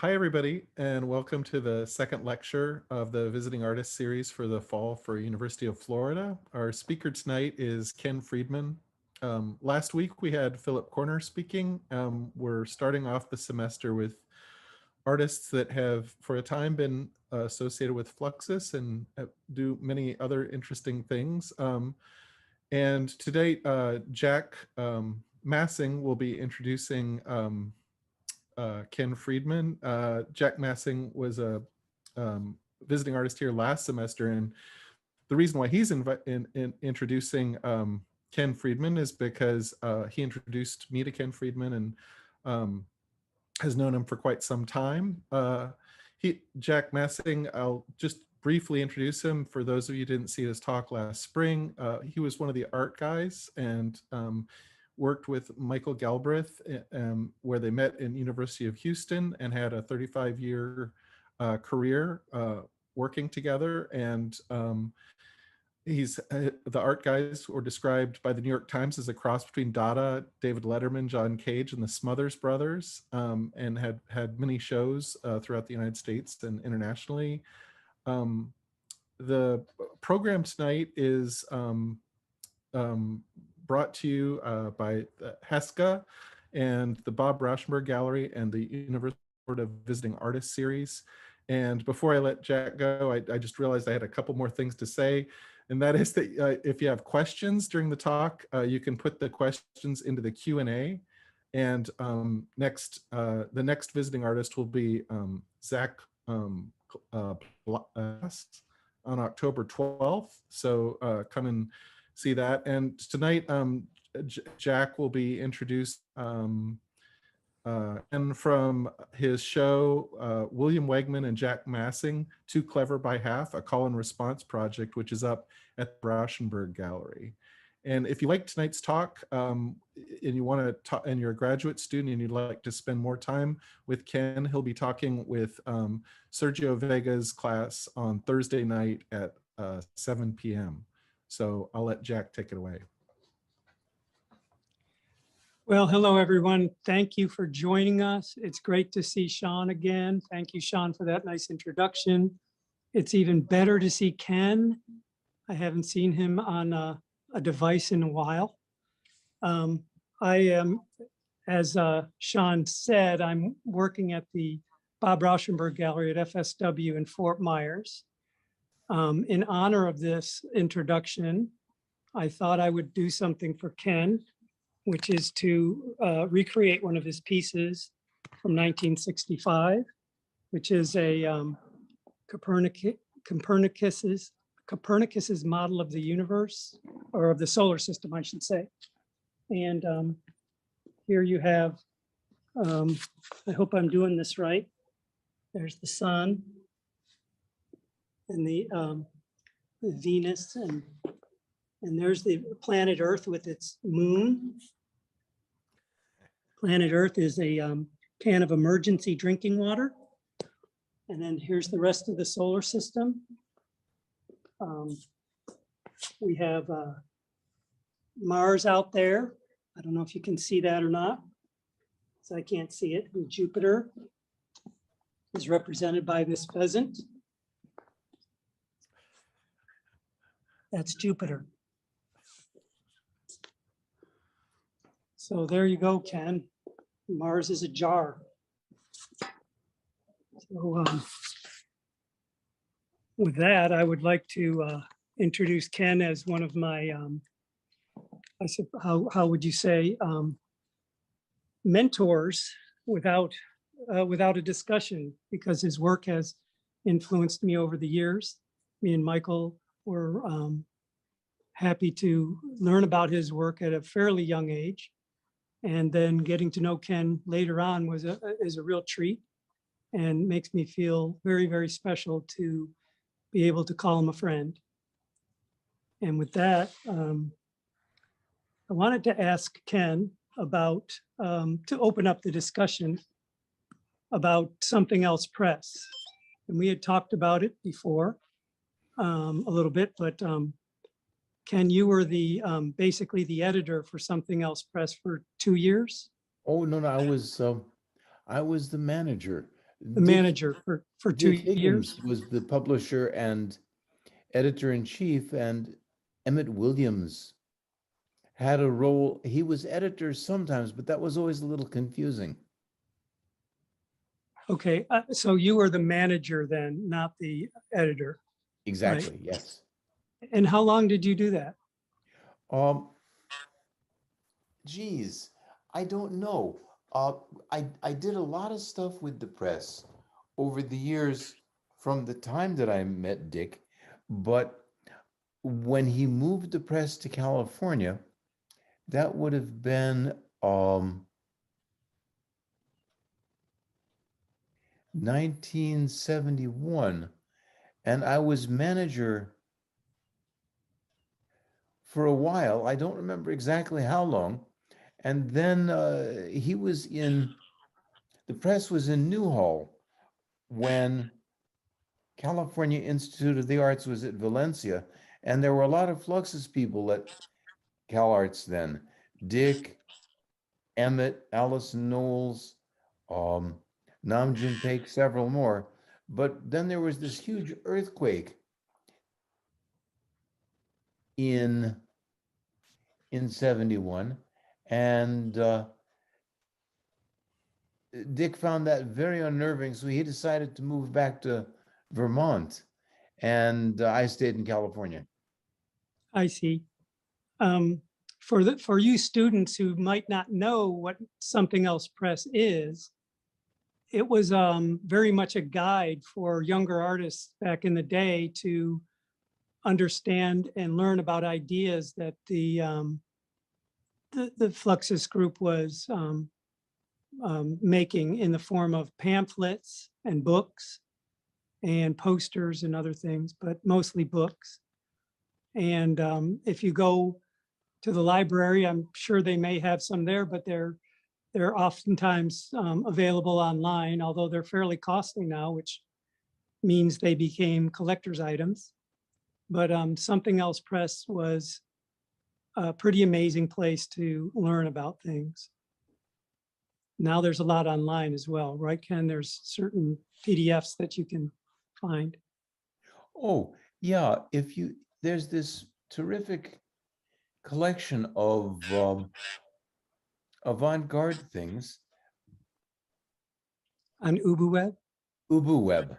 Hi, everybody, and welcome to the second lecture of the Visiting Artists series for the fall for University of Florida. Our speaker tonight is Ken Friedman. Last week, we had Philip Corner speaking. We're starting off the semester with artists that have, for a time, been associated with Fluxus and do many other interesting things. And today, Jack Massing will be introducing Ken Friedman. Jack Massing was a visiting artist here last semester, and the reason why he's introducing Ken Friedman is because he introduced me to Ken Friedman and has known him for quite some time. Jack Massing, I'll just briefly introduce him for those of you who didn't see his talk last spring. He was one of the art guys and worked with Michael Galbraith, where they met in University of Houston and had a 35-year career working together. And the art guys were described by the New York Times as a cross between Dada, David Letterman, John Cage, and the Smothers Brothers, and had many shows throughout the United States and internationally. The program tonight is brought to you by the HESCA and the Bob Rauschenberg Gallery and the University of Visiting Artists series. And before I let Jack go, I just realized I had a couple more things to say. And that is that if you have questions during the talk, you can put the questions into the Q&A. And the next visiting artist will be Zach Blast on October 12th. So come and see that. And tonight, Jack will be introduced and from his show, William Wegman and Jack Massing, Too Clever by Half, a call and response project, which is up at the Rauschenberg Gallery. And if you like tonight's talk and you want to talk, and you're a graduate student and you'd like to spend more time with Ken, he'll be talking with Sergio Vega's class on Thursday night at 7 p.m. So I'll let Jack take it away. Well, hello, everyone. Thank you for joining us. It's great to see Sean again. Thank you, Sean, for that nice introduction. It's even better to see Ken. I haven't seen him on a device in a while. I am, as Sean said, I'm working at the Bob Rauschenberg Gallery at FSW in Fort Myers. In honor of this introduction, I thought I would do something for Ken, which is to recreate one of his pieces from 1965, which is a Copernicus's model of the universe, or of the solar system, I should say. And here you have, I hope I'm doing this right. There's the sun and the Venus, and there's the planet Earth with its moon. Planet Earth is a can of emergency drinking water. And then here's the rest of the solar system. We have Mars out there. I don't know if you can see that or not. So I can't see it. And Jupiter is represented by this pheasant. That's Jupiter. So there you go, Ken. Mars is a jar. So with that, I would like to introduce Ken as one of my, I said, how would you say, mentors without a discussion, because his work has influenced me over the years. Me and Michael were happy to learn about his work at a fairly young age. And then getting to know Ken later on is a real treat, and makes me feel very, very special to be able to call him a friend. And with that, I wanted to ask Ken about, to open up the discussion about Something Else Press. And we had talked about it before a little bit, but Ken, you were the basically the editor for Something Else Press for 2 years. Oh no, I was the manager. the manager for 2 Dick years? Higgins was the publisher and editor-in-chief, and Emmett Williams had a role. He was editor sometimes, but that was always a little confusing. Okay, so you were the manager then, not the editor. Exactly, yes. And how long did you do that? Geez, I don't know. I did a lot of stuff with the press over the years from the time that I met Dick, but when he moved the press to California, that would have been 1971, and I was manager for a while. I don't remember exactly how long. And then he was in, the press was in Newhall when California Institute of the Arts was at Valencia, and there were a lot of Fluxus people at CalArts then. Dick, Emmett, Allison Knowles, Nam June-paik, several more. But then there was this huge earthquake in 71, and Dick found that very unnerving, so he decided to move back to Vermont, and I stayed in California. I see. For you students who might not know what Something Else Press is, it was very much a guide for younger artists back in the day to understand and learn about ideas that the Fluxus group was making in the form of pamphlets and books and posters and other things, but mostly books. And if you go to the library, I'm sure they may have some there, but they're oftentimes available online, although they're fairly costly now, which means they became collector's items. But Something Else Press was a pretty amazing place to learn about things. Now there's a lot online as well, right, Ken? There's certain PDFs that you can find. Oh, yeah, there's this terrific collection of avant-garde things, On UbuWeb? UbuWeb,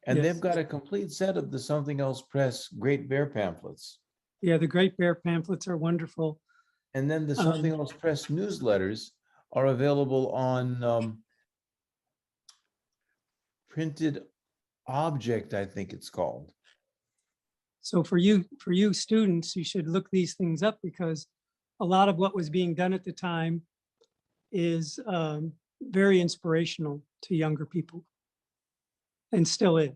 and Yes. they've got a complete set of the Something Else Press Great Bear pamphlets. Yeah, the Great Bear pamphlets are wonderful. And then the Something Else Press newsletters are available on Printed Object, I think it's called. So for you students, you should look these things up, because a lot of what was being done at the time is very inspirational to younger people, and still is.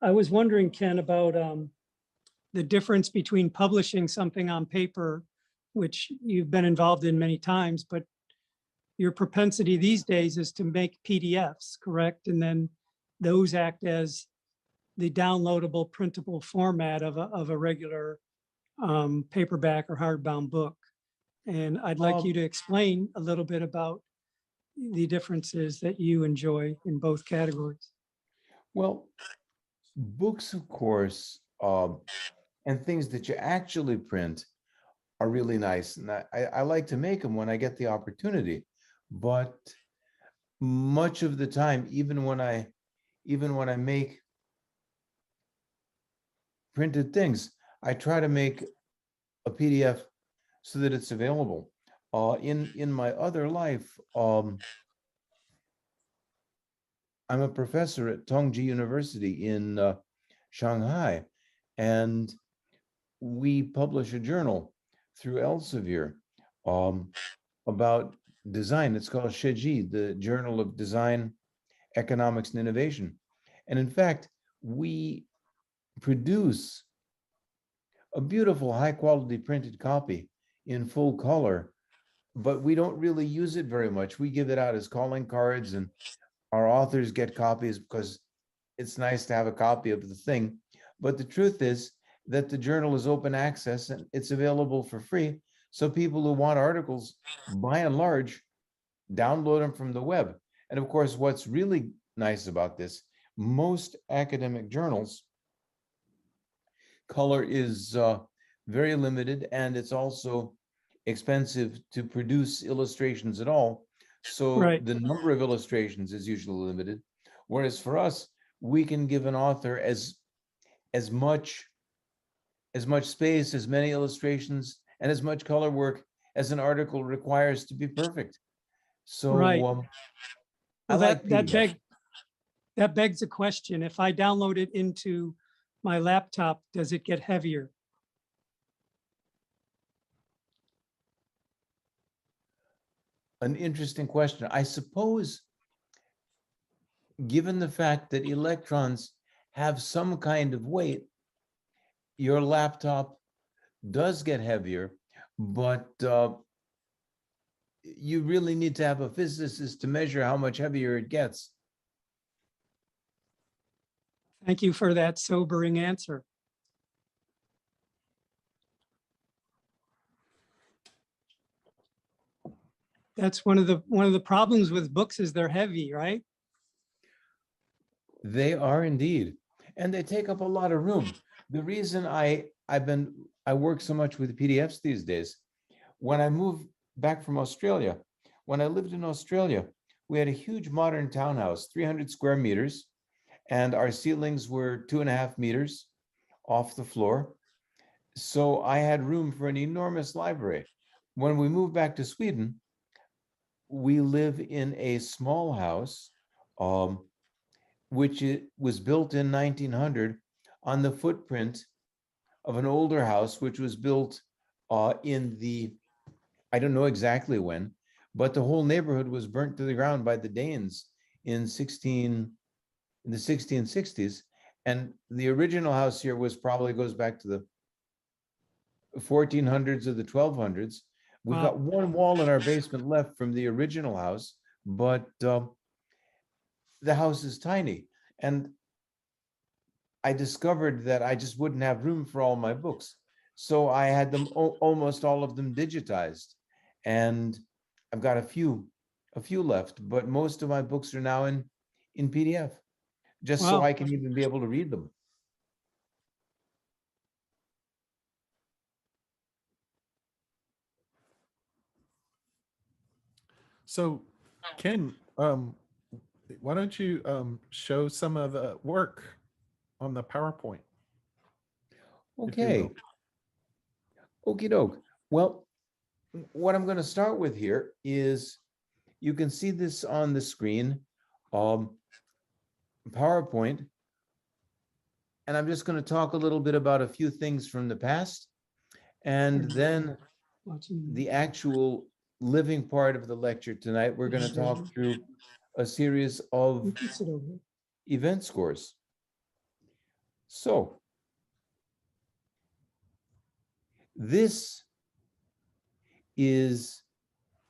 I was wondering, Ken, about the difference between publishing something on paper, which you've been involved in many times, but your propensity these days is to make PDFs, correct? And then those act as the downloadable printable format of a regular paperback or hardbound book. And I'd like you to explain a little bit about the differences that you enjoy in both categories. Well, books, of course, and things that you actually print are really nice. And I like to make them when I get the opportunity. But much of the time, even when I make printed things, I try to make a PDF so that it's available. In my other life, I'm a professor at Tongji University in Shanghai, and we publish a journal through Elsevier about design. It's called Sheji, the Journal of Design, Economics, and Innovation. And in fact, we produce a beautiful high quality printed copy in full color, but we don't really use it very much. We give it out as calling cards, and our authors get copies because it's nice to have a copy of the thing. But the truth is, that the journal is open access and it's available for free. So people who want articles, by and large, download them from the web. And of course, what's really nice about this, most academic journals, color is very limited, and it's also expensive to produce illustrations at all. So Right. the number of illustrations is usually limited. Whereas for us, we can give an author as much space, as many illustrations, and as much color work as an article requires to be perfect. So Right. I Well, like PDF. that begs a question. If I download it into my laptop, does it get heavier? An interesting question. I suppose, given the fact that electrons have some kind of weight, your laptop does get heavier, but you really need to have a physicist to measure how much heavier it gets. Thank you for that sobering answer. That's one of the problems with books is they're heavy, right? They are indeed, and they take up a lot of room. The reason I work so much with PDFs these days, when I moved back from Australia, when I lived in Australia, we had a huge modern townhouse, 300 square meters, and our ceilings were 2.5 meters off the floor. So I had room for an enormous library. When we moved back to Sweden, we live in a small house, which was built in 1900 on the footprint of an older house, which was built in the, I don't know exactly when, but the whole neighborhood was burnt to the ground by the Danes in the 1660s. And the original house here probably goes back to the 1400s or the 1200s. We've got one wall in our basement left from the original house, but the house is tiny. And I discovered that I just wouldn't have room for all my books. So I had them, almost all of them, digitized. And I've got a few left, but most of my books are now in PDF, just so Wow. I can even be able to read them. So, Ken, why don't you show some of the work on the PowerPoint? Okay. Okie doke. Well, what I'm going to start with here is, you can see this on the screen, PowerPoint. And I'm just going to talk a little bit about a few things from the past, and then the actual living part of the lecture tonight, we're going to talk through a series of event scores. So this is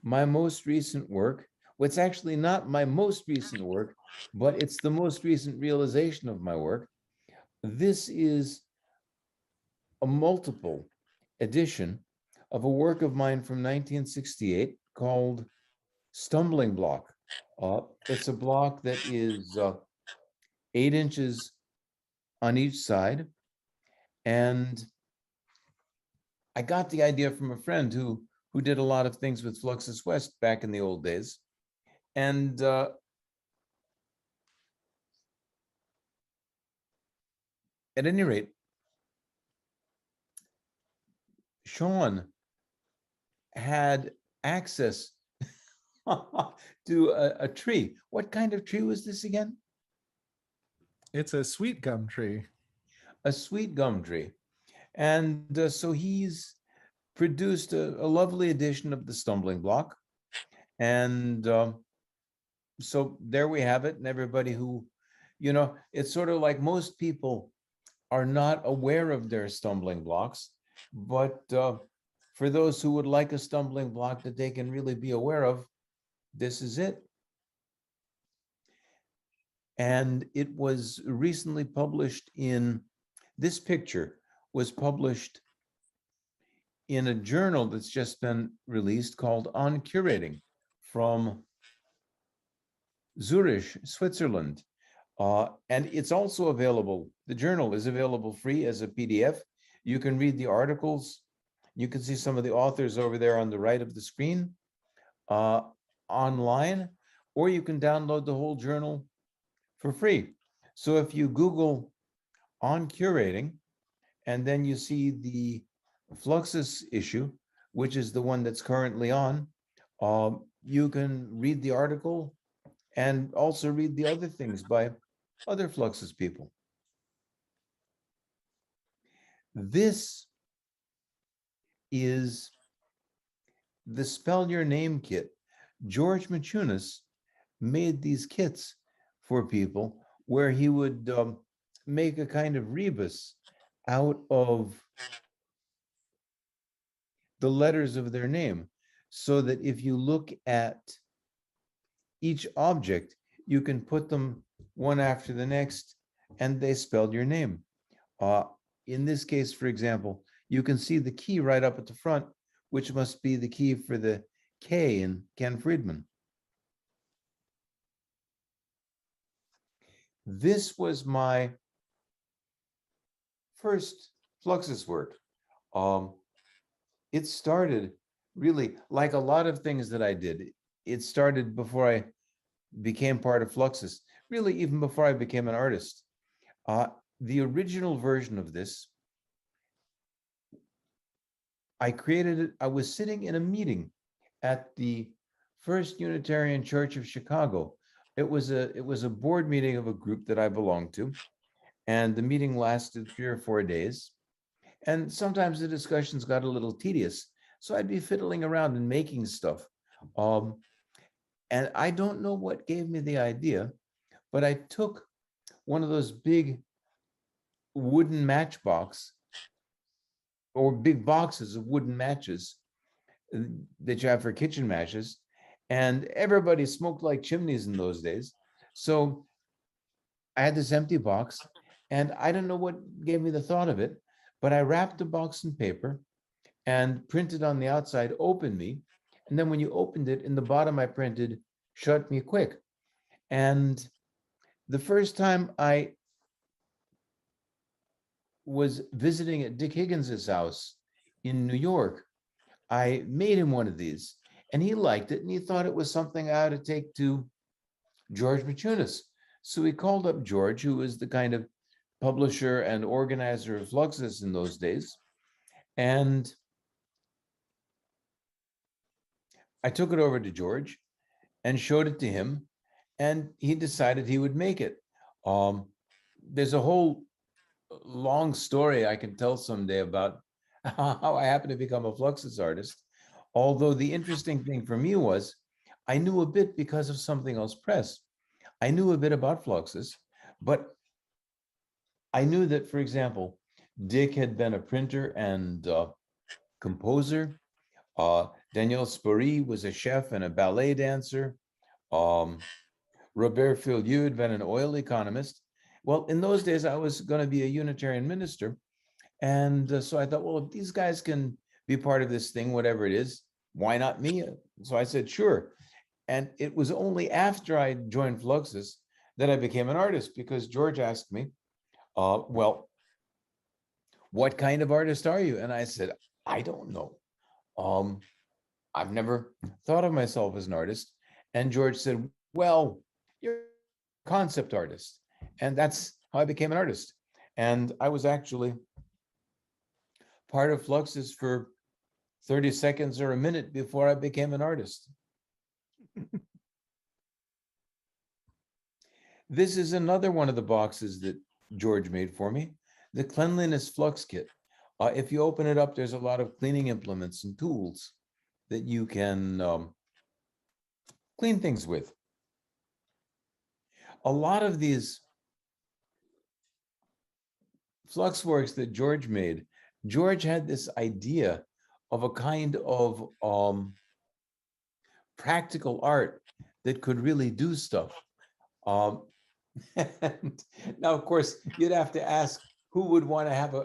my most recent work. What's actually not my most recent work, but it's the most recent realization of my work. This is a multiple edition of a work of mine from 1968 called Stumbling Block. It's a block that is 8 inches on each side. And I got the idea from a friend who did a lot of things with Fluxus West back in the old days. And at any rate, Sean had access to a tree. What kind of tree was this again? It's a sweet gum tree. A sweet gum tree. And so he's produced a lovely edition of the Stumbling Block. And so there we have it. And everybody who, it's sort of like most people are not aware of their stumbling blocks, but for those who would like a stumbling block that they can really be aware of, this is it. And it was recently published in this picture, was published in a journal that's just been released called On Curating from Zurich, Switzerland. And it's also available, the journal is available free as a PDF. You can read the articles. You can see some of the authors over there on the right of the screen online, or you can download the whole journal for free. So if you Google On Curating, and then you see the Fluxus issue, which is the one that's currently on, you can read the article and also read the other things by other Fluxus people. This is the Spell Your Name kit. George Machunas made these kits for people where he would make a kind of rebus out of the letters of their name, so that if you look at each object, you can put them one after the next and they spelled your name. In this case, for example, you can see the key right up at the front, which must be the key for the K in Ken Friedman. This was my first Fluxus work. It started really like a lot of things that I did. It started before I became part of Fluxus, really even before I became an artist. The original version of this, I created it. I was sitting in a meeting at the First Unitarian Church of Chicago. It was a board meeting of a group that I belonged to, and the meeting lasted 3 or 4 days. And sometimes the discussions got a little tedious, so I'd be fiddling around and making stuff. And I don't know what gave me the idea, but I took one of those big wooden matchbox or big boxes of wooden matches that you have for kitchen matches, and everybody smoked like chimneys in those days. So I had this empty box, and I don't know what gave me the thought of it, but I wrapped the box in paper and printed on the outside, "Open me." And then when you opened it, in the bottom, I printed, "Shut me quick." And the first time I was visiting at Dick Higgins's house in New York, I made him one of these, and he liked it, and he thought it was something I ought to take to George Machunas. So he called up George, who was the kind of publisher and organizer of Fluxus in those days, and I took it over to George and showed it to him, and he decided he would make it. There's a whole long story I can tell someday about how I happened to become a Fluxus artist. Although the interesting thing for me was I knew a bit because of Something Else Press. I knew a bit about Fluxus, but I knew that, for example, Dick had been a printer and composer. Daniel Spory was a chef and a ballet dancer. Robert Filieu had been an oil economist. Well, in those days, I was going to be a Unitarian minister. And so I thought, well, if these guys can be part of this thing, whatever it is, why not me? So I said, sure. And it was only after I joined Fluxus that I became an artist, because George asked me, well, what kind of artist are you? And I said, I don't know. I've never thought of myself as an artist. And George said, well, you're a concept artist. And that's how I became an artist. And I was actually part of Fluxus for 30 seconds or a minute before I became an artist. This is another one of the boxes that George made for me, the Cleanliness Flux Kit. If you open it up, there's a lot of cleaning implements and tools that you can clean things with. A lot of these flux works that George made, George had this idea of a kind of practical art that could really do stuff. And now, of course, you'd have to ask who would want to have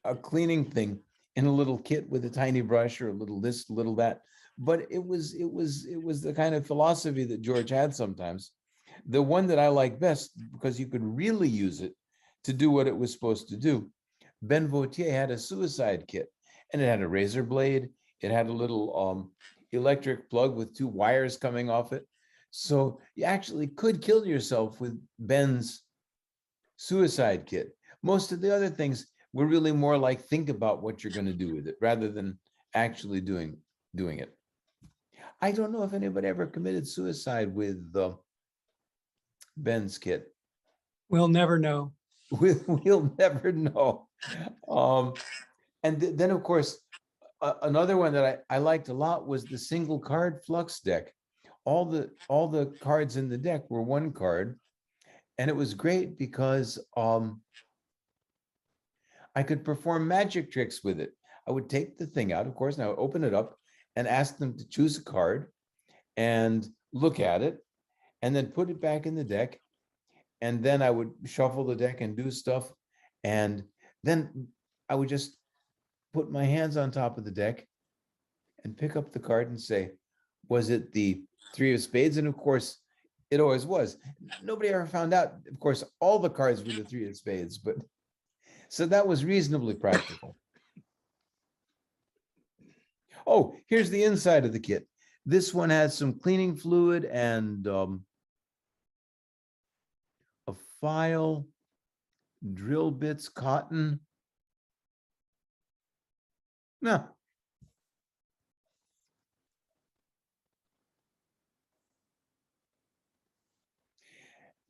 a cleaning thing in a little kit with a tiny brush or a little this, little that. But it was the kind of philosophy that George had sometimes. The one that I like best, because you could really use it to do what it was supposed to do. Ben Vautier had a suicide kit, and it had a razor blade. It had a little electric plug with two wires coming off it. So you actually could kill yourself with Ben's suicide kit. Most of the other things were really more like think about what you're going to do with it rather than actually doing it. I don't know if anybody ever committed suicide with Ben's kit. We'll never know. We'll never know. And then, of course, another one that I liked a lot was the single card flux deck. All the cards in the deck were one card, and it was great because I could perform magic tricks with it. I would take the thing out, of course, and I would open it up and ask them to choose a card and look at it, and then put it back in the deck. And then I would shuffle the deck and do stuff. And then I would just put my hands on top of the deck and pick up the card and say, was it the three of spades? And of course, it always was. Nobody ever found out. Of course, all the cards were the three of spades, but so that was reasonably practical. Oh, here's the inside of the kit. This one has some cleaning fluid and a file, drill bits, cotton. No.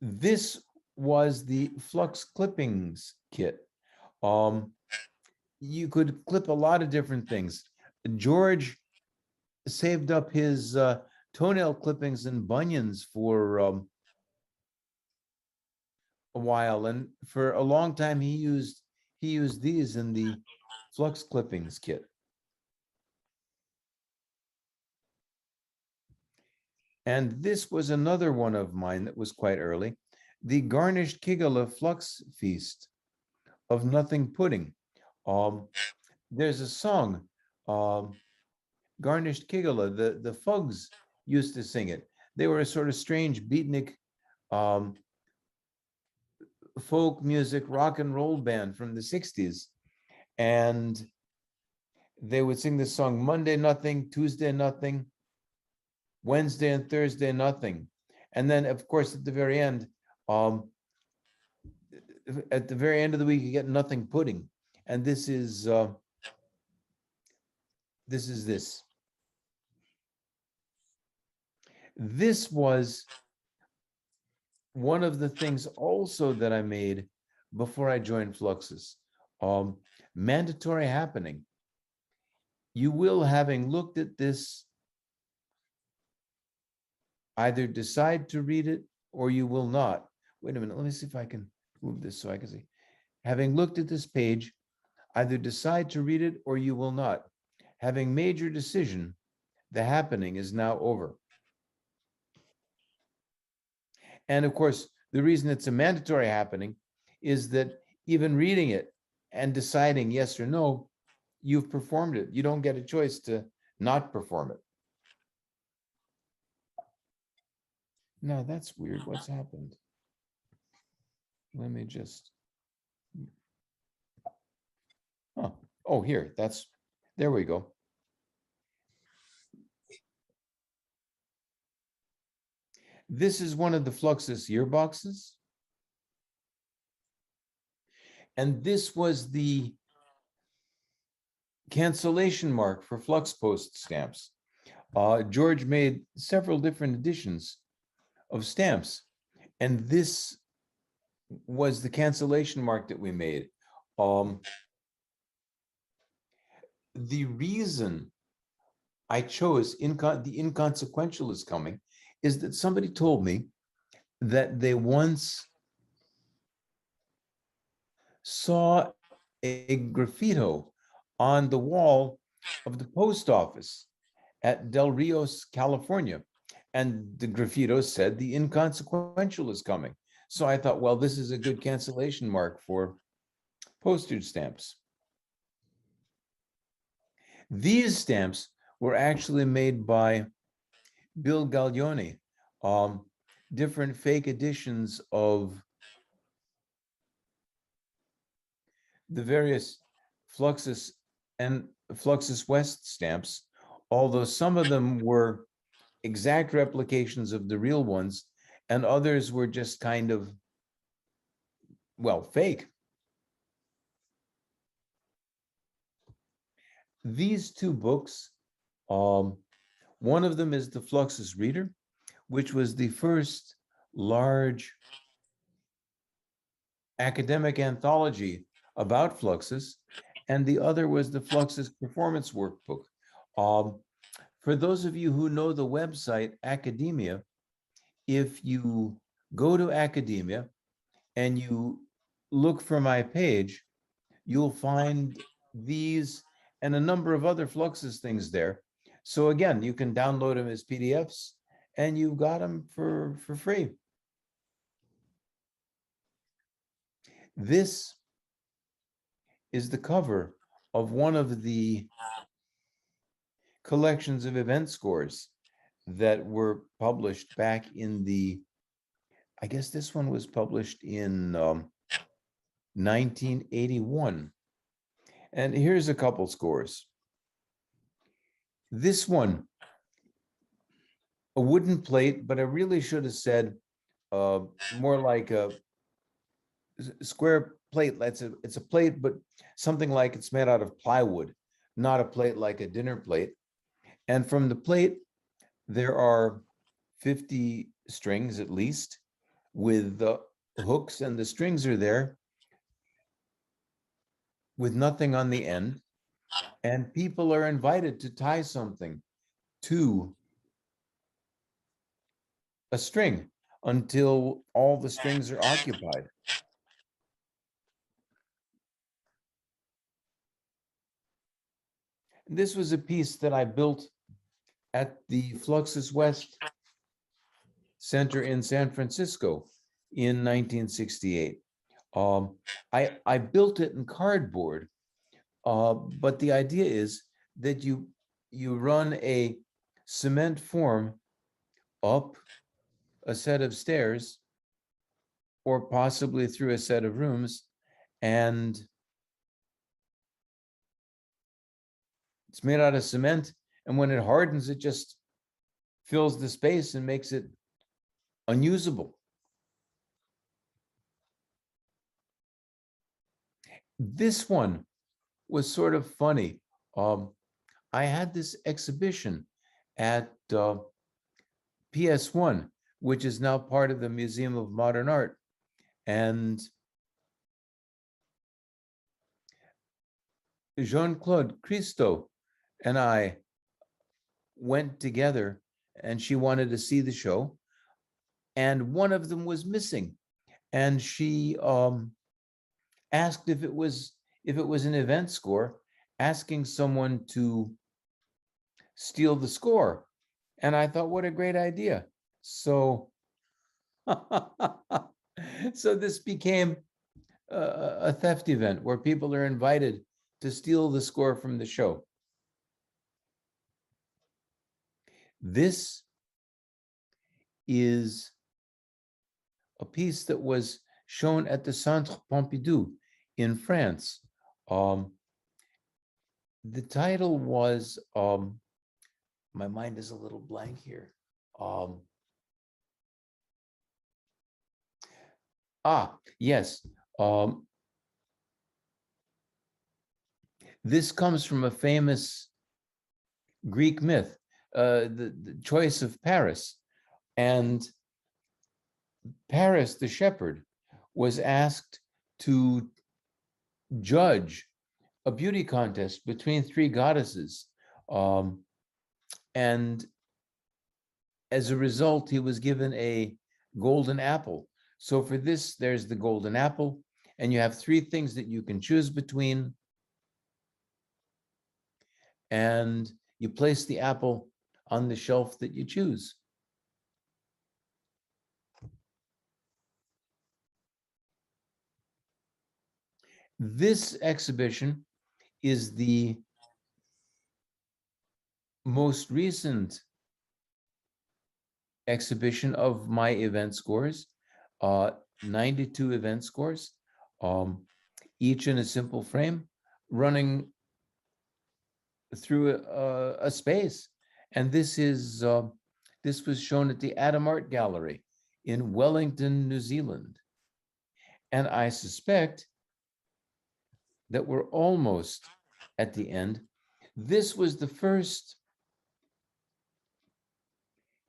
This was the flux clippings kit. You could clip a lot of different things. George saved up his toenail clippings and bunions for a while, and for a long time he used these in the flux clippings kit. And this was another one of mine that was quite early, the garnished Kigala flux feast of nothing pudding. There's a song, Garnished Kigala, the Fugs used to sing it. They were a sort of strange beatnik folk music rock and roll band from the 60s. And they would sing this song, Monday nothing, Tuesday nothing, Wednesday and Thursday nothing. And then, of course, at the very end of the week, you get nothing pudding. And this is this. This was one of the things also that I made before I joined Fluxus. Mandatory happening. You will, having looked at this, either decide to read it or you will not. Wait a minute, let me see if I can move this so I can see. Having looked at this page, either decide to read it or you will not. Having made your decision, the happening is now over. And of course, the reason it's a mandatory happening is that even reading it and deciding yes or no, you've performed it. You don't get a choice to not perform it. No, that's weird. What's happened? Let me just. Oh, here, there we go. This is one of the Fluxus yearboxes. And this was the cancellation mark for Flux Post stamps. George made several different editions of stamps. And this was the cancellation mark that we made. The reason I chose the inconsequential is coming is that somebody told me that they once saw a graffito on the wall of the post office at Del Rios, California. And the graffito said the inconsequential is coming. So I thought, well, this is a good cancellation mark for postage stamps. These stamps were actually made by Bill Gaglione, different fake editions of the various Fluxus and Fluxus West stamps, although some of them were exact replications of the real ones, and others were just kind of, well, fake. These two books, one of them is the Fluxus Reader, which was the first large academic anthology about Fluxus, and the other was the Fluxus Performance Workbook. For those of you who know the website Academia, if you go to Academia and you look for my page, you'll find these and a number of other Fluxus things there. So again, you can download them as PDFs and you've got them for free. This is the cover of one of the collections of event scores that were published back in the, I guess this one was published in 1981. And here's a couple scores. This one, a wooden plate, but I really should have said more like a square plate. It's a plate, but something like it's made out of plywood, not a plate like a dinner plate. And from the plate, there are 50 strings at least with hooks, and the strings are there with nothing on the end. And people are invited to tie something to a string until all the strings are occupied. This was a piece that I built at the Fluxus West Center in San Francisco in 1968. I built it in cardboard, but the idea is that you run a cement form up a set of stairs or possibly through a set of rooms, and it's made out of cement, and when it hardens, it just fills the space and makes it unusable. This one was sort of funny. I had this exhibition at PS1, which is now part of the Museum of Modern Art. And Jean-Claude Christo and I went together, and she wanted to see the show, and one of them was missing, and she asked if it was an event score, asking someone to steal the score. And I thought, what a great idea. So so this became a theft event where people are invited to steal the score from the show. This is a piece that was shown at the Centre Pompidou in France. The title was, my mind is a little blank here. Yes. This comes from a famous Greek myth, the choice of Paris. And Paris, the shepherd, was asked to judge a beauty contest between three goddesses. And as a result, he was given a golden apple. So for this, there's the golden apple, and you have three things that you can choose between. And you place the apple on the shelf that you choose. This exhibition is the most recent exhibition of my event scores, 92 event scores, each in a simple frame, running through a space. And this was shown at the Adam Art Gallery in Wellington, New Zealand. And I suspect that we're almost at the end. This was the first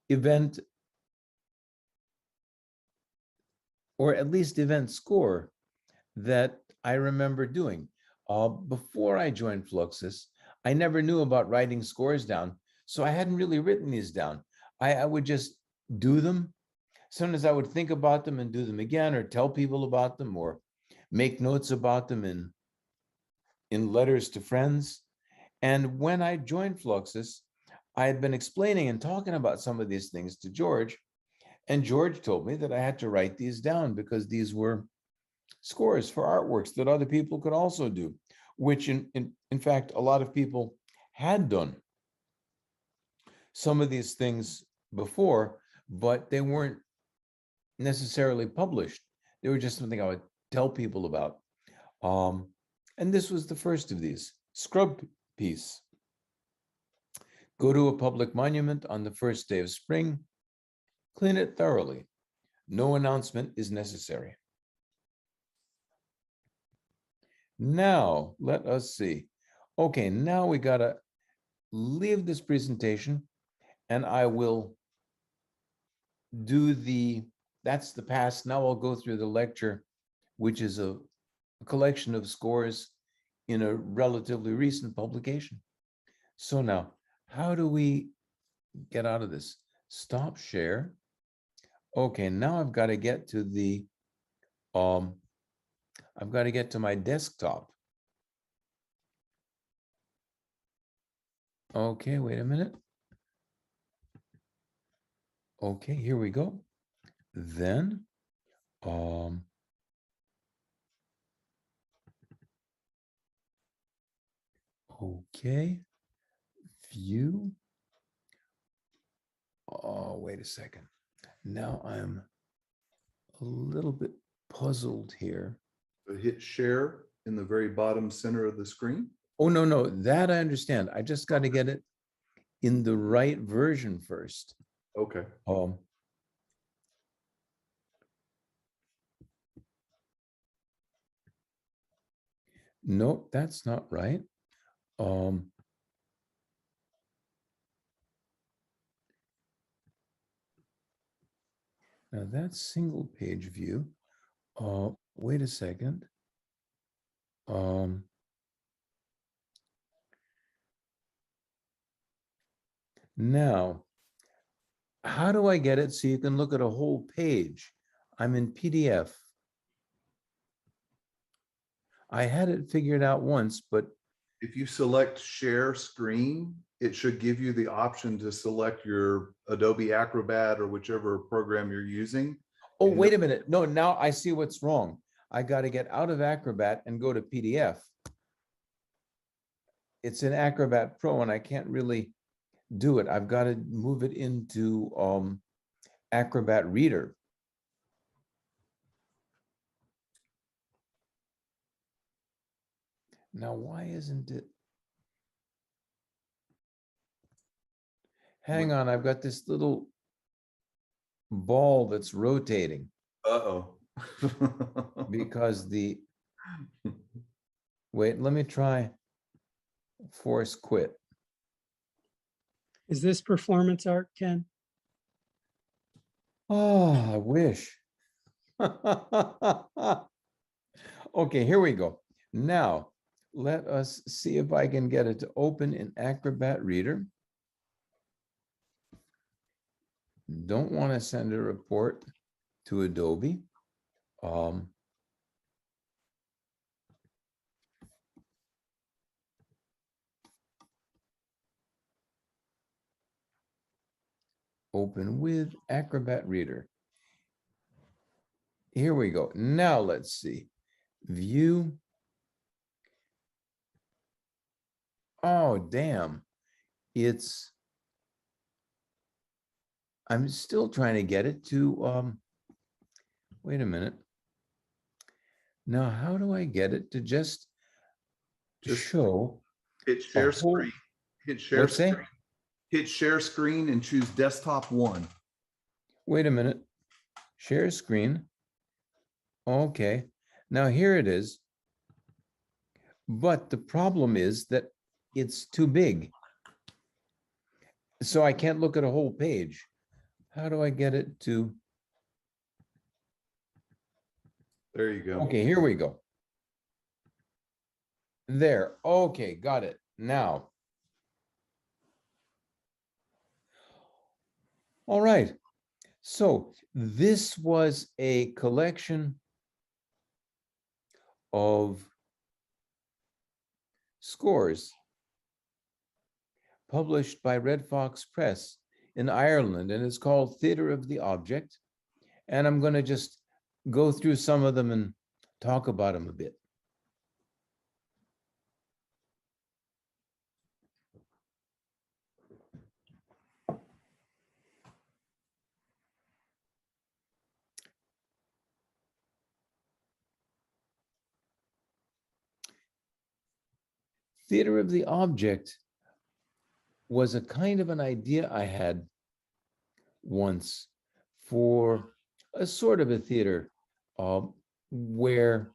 event, or at least event score, that I remember doing. Before I joined Fluxus, I never knew about writing scores down, so I hadn't really written these down. I would just do them. Sometimes I would think about them and do them again, or tell people about them, or make notes about them in letters to friends. And when I joined Fluxus, I had been explaining and talking about some of these things to George, and George told me that I had to write these down because these were scores for artworks that other people could also do, which in fact, a lot of people had done some of these things before, but they weren't necessarily published. They were just something I would tell people about. And this was the first of these. Scrub piece. Go to a public monument on the first day of spring, clean it thoroughly. No announcement is necessary. Now, let us see. Okay, now we gotta leave this presentation and I will do that's the past. Now I'll go through the lecture, which is a collection of scores in a relatively recent publication. So now, how do we get out of this? Stop share. Okay, now I've got to get to I've got to get to my desktop. Okay, wait a minute. Okay, here we go. Then, okay, view. Oh, wait a second. Now I'm a little bit puzzled here. So hit share in the very bottom center of the screen. Oh, no, that I understand. I just got to get it in the right version first. Okay. Nope, that's not right. Now that's single page view. Wait a second. Now, how do I get it so you can look at a whole page? I'm in PDF. I had it figured out once, but If you select share screen, it should give you the option to select your Adobe Acrobat or whichever program you're using. oh, wait a minute. No, now I see what's wrong. I got to get out of Acrobat and go to PDF. It's in Acrobat Pro and I can't really do it. I've got to move it into Acrobat Reader. Now, why isn't it? Hang on, I've got this little ball that's rotating Uh-oh. because wait, let me try force quit. Is this performance art, Ken? Oh, I wish. Okay, here we go. Now, let us see if I can get it to open in Acrobat Reader. Don't want to send a report to Adobe. Open with Acrobat Reader. Here we go. Now let's see. View. Oh, damn. it's, I'm still trying to get it to, wait a minute. Now, how do I get it to just Just show hit a share whole, screen, hit share what's that? screen, hit share screen and choose desktop one. Wait a minute. Share screen. Okay, now here it is. But the problem is that it's too big. So I can't look at a whole page. How do I get it to? There you go. Okay, here we go. There. Okay, got it. Now. All right. So this was a collection of scores published by Red Fox Press in Ireland, and it's called Theatre of the Object. And I'm going to just go through some of them and talk about them a bit. Theatre of the Object was a kind of an idea I had once for a sort of a theater where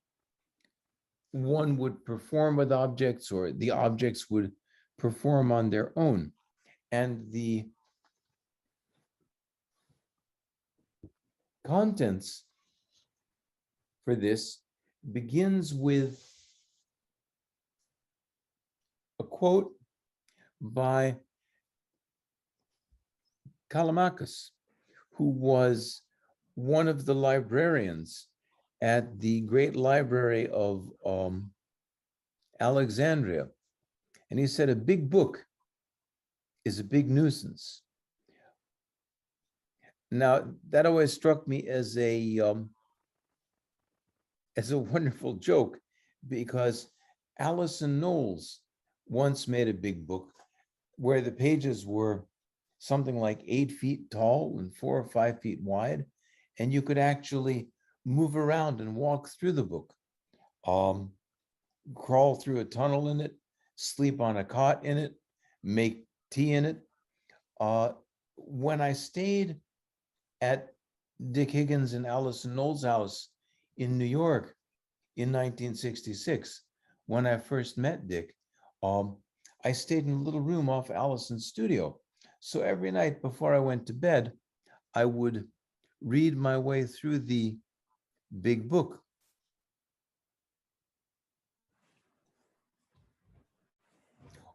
one would perform with objects or the objects would perform on their own. And the contents for this begins with a quote by Callimachus, who was one of the librarians at the Great Library of Alexandria. And he said, a big book is a big nuisance. Now, that always struck me as a wonderful joke, because Alison Knowles once made a big book where the pages were something like 8 feet tall and 4 or 5 feet wide, and you could actually move around and walk through the book, crawl through a tunnel in it, sleep on a cot in it, make tea in it. When I stayed at Dick Higgins and Alison Knowles' house in New York in 1966, when I first met Dick, I stayed in a little room off Alison's studio. So every night before I went to bed, I would read my way through the big book.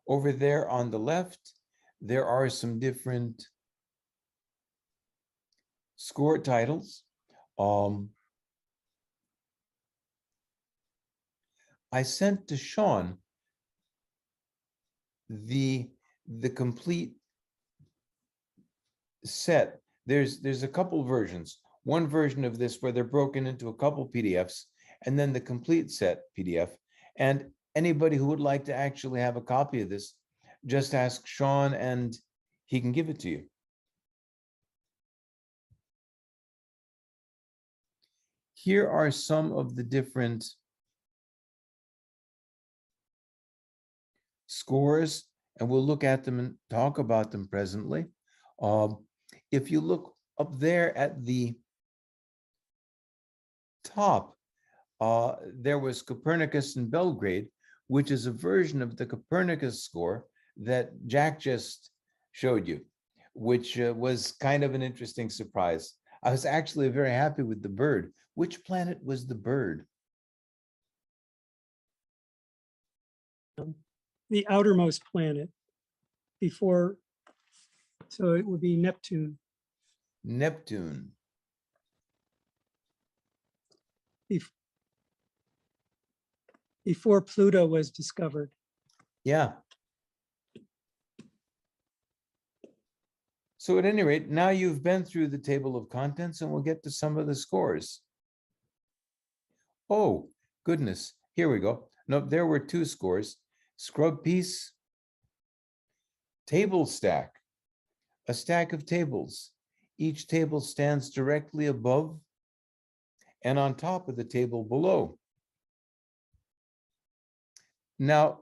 Over there on the left, there are some different score titles. I sent to Sean the complete set. There's a couple versions. One version of this where they're broken into a couple PDFs, and then the complete set PDF. And anybody who would like to actually have a copy of this, just ask Sean and he can give it to you. Here are some of the different scores, and we'll look at them and talk about them presently. If you look up there at the top, there was Copernicus in Belgrade, which is a version of the Copernicus score that Jack just showed you, which was kind of an interesting surprise. I was actually very happy with the bird. Which planet was the bird? The outermost planet before, so it would be Neptune. Neptune. Before Pluto was discovered. Yeah. So at any rate, now you've been through the table of contents, and we'll get to some of the scores. Oh, goodness. Here we go. No, there were two scores. Scrub piece table stack, a stack of tables. Each table stands directly above and on top of the table below. Now,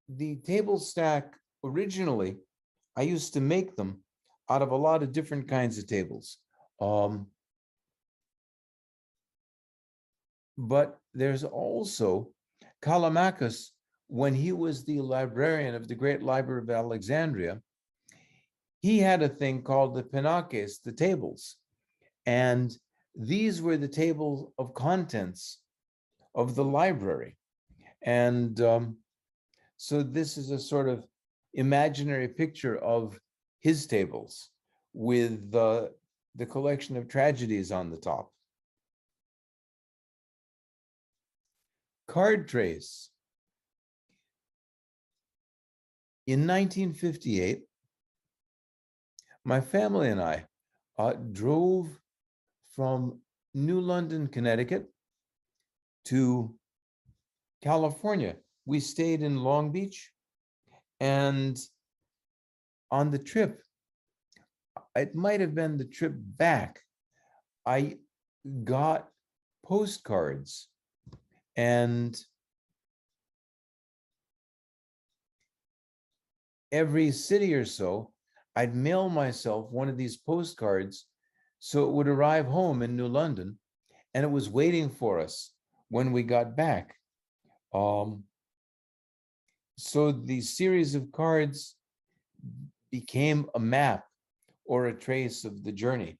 the table stack originally, I used to make them out of a lot of different kinds of tables. But there's also Callimachus, when he was the librarian of the Great Library of Alexandria, he had a thing called the Pinakes, the tables. And these were the tables of contents of the library. And so this is a sort of imaginary picture of his tables with the collection of tragedies on the top. Card trace. In 1958, my family and I drove from New London, Connecticut to California. We stayed in Long Beach, and on the trip, it might have been the trip back, I got postcards, and every city or so, I'd mail myself one of these postcards so it would arrive home in New London, and it was waiting for us when we got back. So the series of cards became a map or a trace of the journey.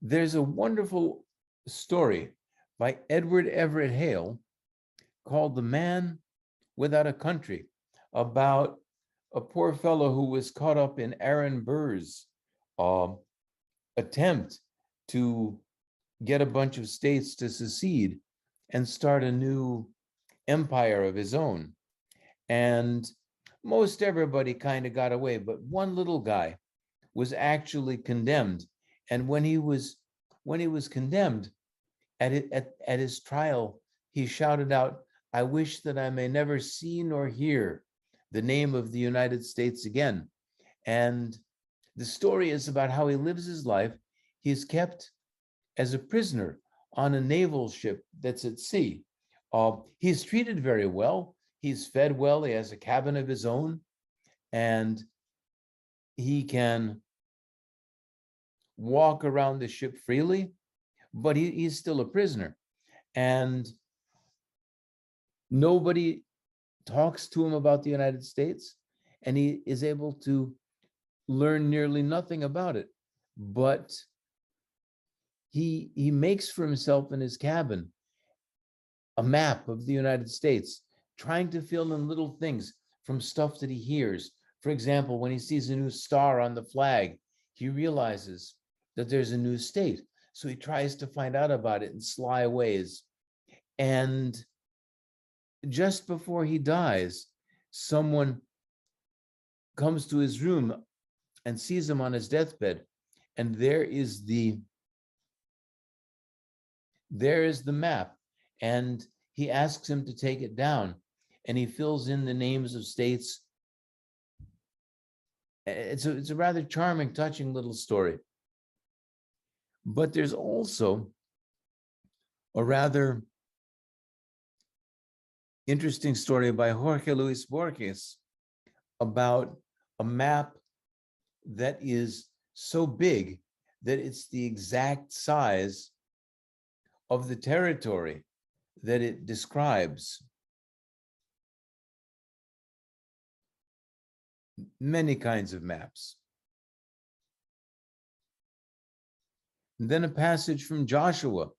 There's a wonderful story by Edward Everett Hale called The Man Without a Country, about a poor fellow who was caught up in Aaron Burr's attempt to get a bunch of states to secede and start a new empire of his own. And most everybody kind of got away, but one little guy was actually condemned. And when he was condemned at his trial, he shouted out, "I wish that I may never see nor hear the name of the United States again." And the story is about how he lives his life. He's kept as a prisoner on a naval ship that's at sea. He's treated very well. He's fed well. He has a cabin of his own, and he can walk around the ship freely, but he's still a prisoner. And nobody talks to him about the United States, and he is able to learn nearly nothing about it. But he makes for himself in his cabin a map of the United States, trying to fill in little things from stuff that he hears. For example, when he sees a new star on the flag, he realizes that there's a new state. So he tries to find out about it in sly ways. And just before he dies, someone comes to his room and sees him on his deathbed. And there is the map. And he asks him to take it down. And he fills in the names of states. It's a rather charming, touching little story. But there's also a rather interesting story by Jorge Luis Borges about a map that is so big that it's the exact size of the territory that it describes. Many kinds of maps. Then a passage from Joshua.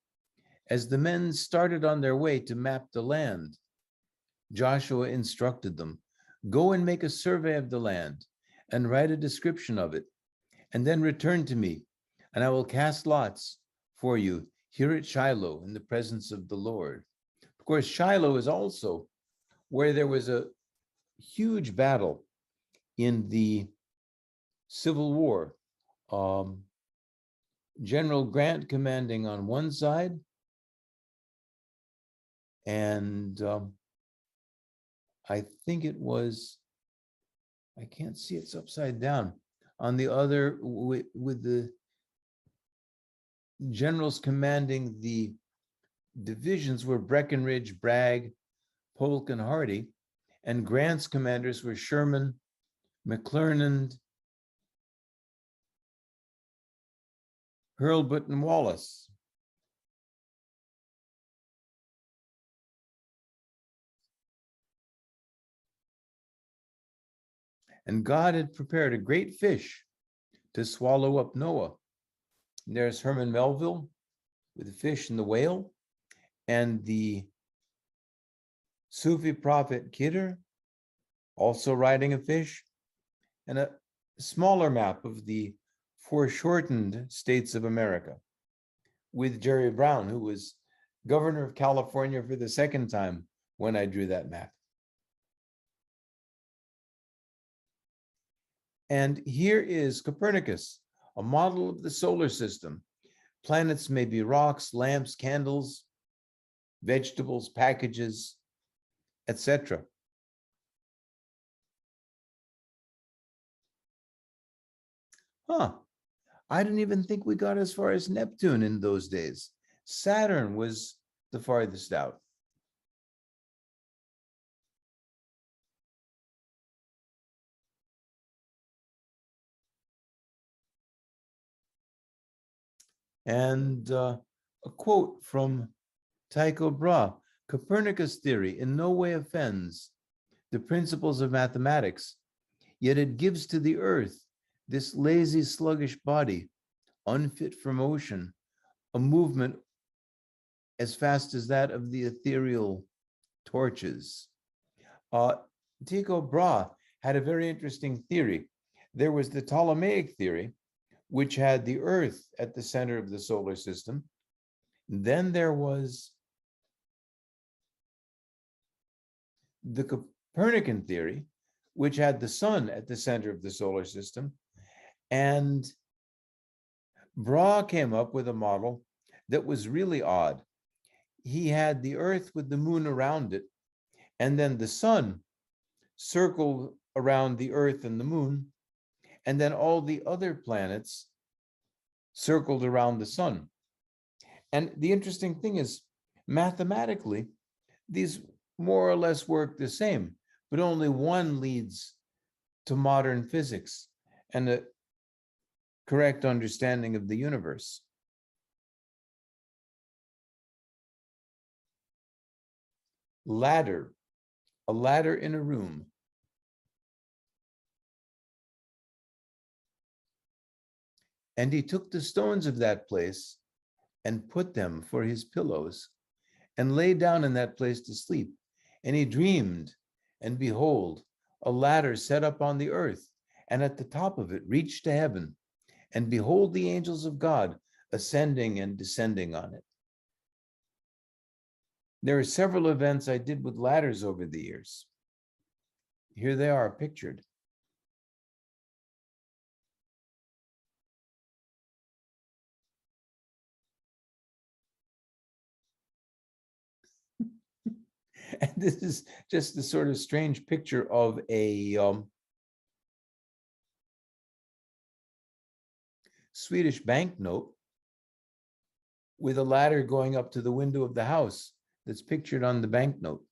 As the men started on their way to map the land, Joshua instructed them, "Go and make a survey of the land and write a description of it, and then return to me, and I will cast lots for you here at Shiloh in the presence of the Lord." Of course, Shiloh is also where there was a huge battle in the Civil War. General Grant commanding on one side, and I think it was, I can't see, it's upside down, on the other, with the generals commanding the divisions were Breckinridge, Bragg, Polk, and Hardee, and Grant's commanders were Sherman, McClernand, Hurlbut, and Wallace. And God had prepared a great fish to swallow up Noah. And there's Herman Melville with the fish and the whale, and the Sufi prophet Khidr also riding a fish, and a smaller map of the foreshortened states of America with Jerry Brown, who was governor of California for the second time when I drew that map. And here is Copernicus, a model of the solar system. Planets may be rocks, lamps, candles, vegetables, packages, etc. I didn't even think we got as far as Neptune in those days. Saturn was the farthest out. And a quote from Tycho Brahe: Copernicus' theory in no way offends the principles of mathematics, yet it gives to the earth, this lazy, sluggish body, unfit for motion, a movement as fast as that of the ethereal torches. Tycho Brahe had a very interesting theory. There was the Ptolemaic theory, which had the earth at the center of the solar system. Then there was the Copernican theory, which had the sun at the center of the solar system. And Brahe came up with a model that was really odd. He had the earth with the moon around it, and then the sun circled around the earth and the moon, and then all the other planets circled around the sun. And the interesting thing is, mathematically, these more or less work the same, but only one leads to modern physics and a correct understanding of the universe. Ladder, a ladder in a room. And he took the stones of that place and put them for his pillows, and lay down in that place to sleep. And he dreamed, and behold, a ladder set up on the earth, and at the top of it reached to heaven. And behold, the angels of God ascending and descending on it. There are several events I did with ladders over the years. Here they are pictured. And this is just the sort of strange picture of a Swedish banknote with a ladder going up to the window of the house that's pictured on the banknote.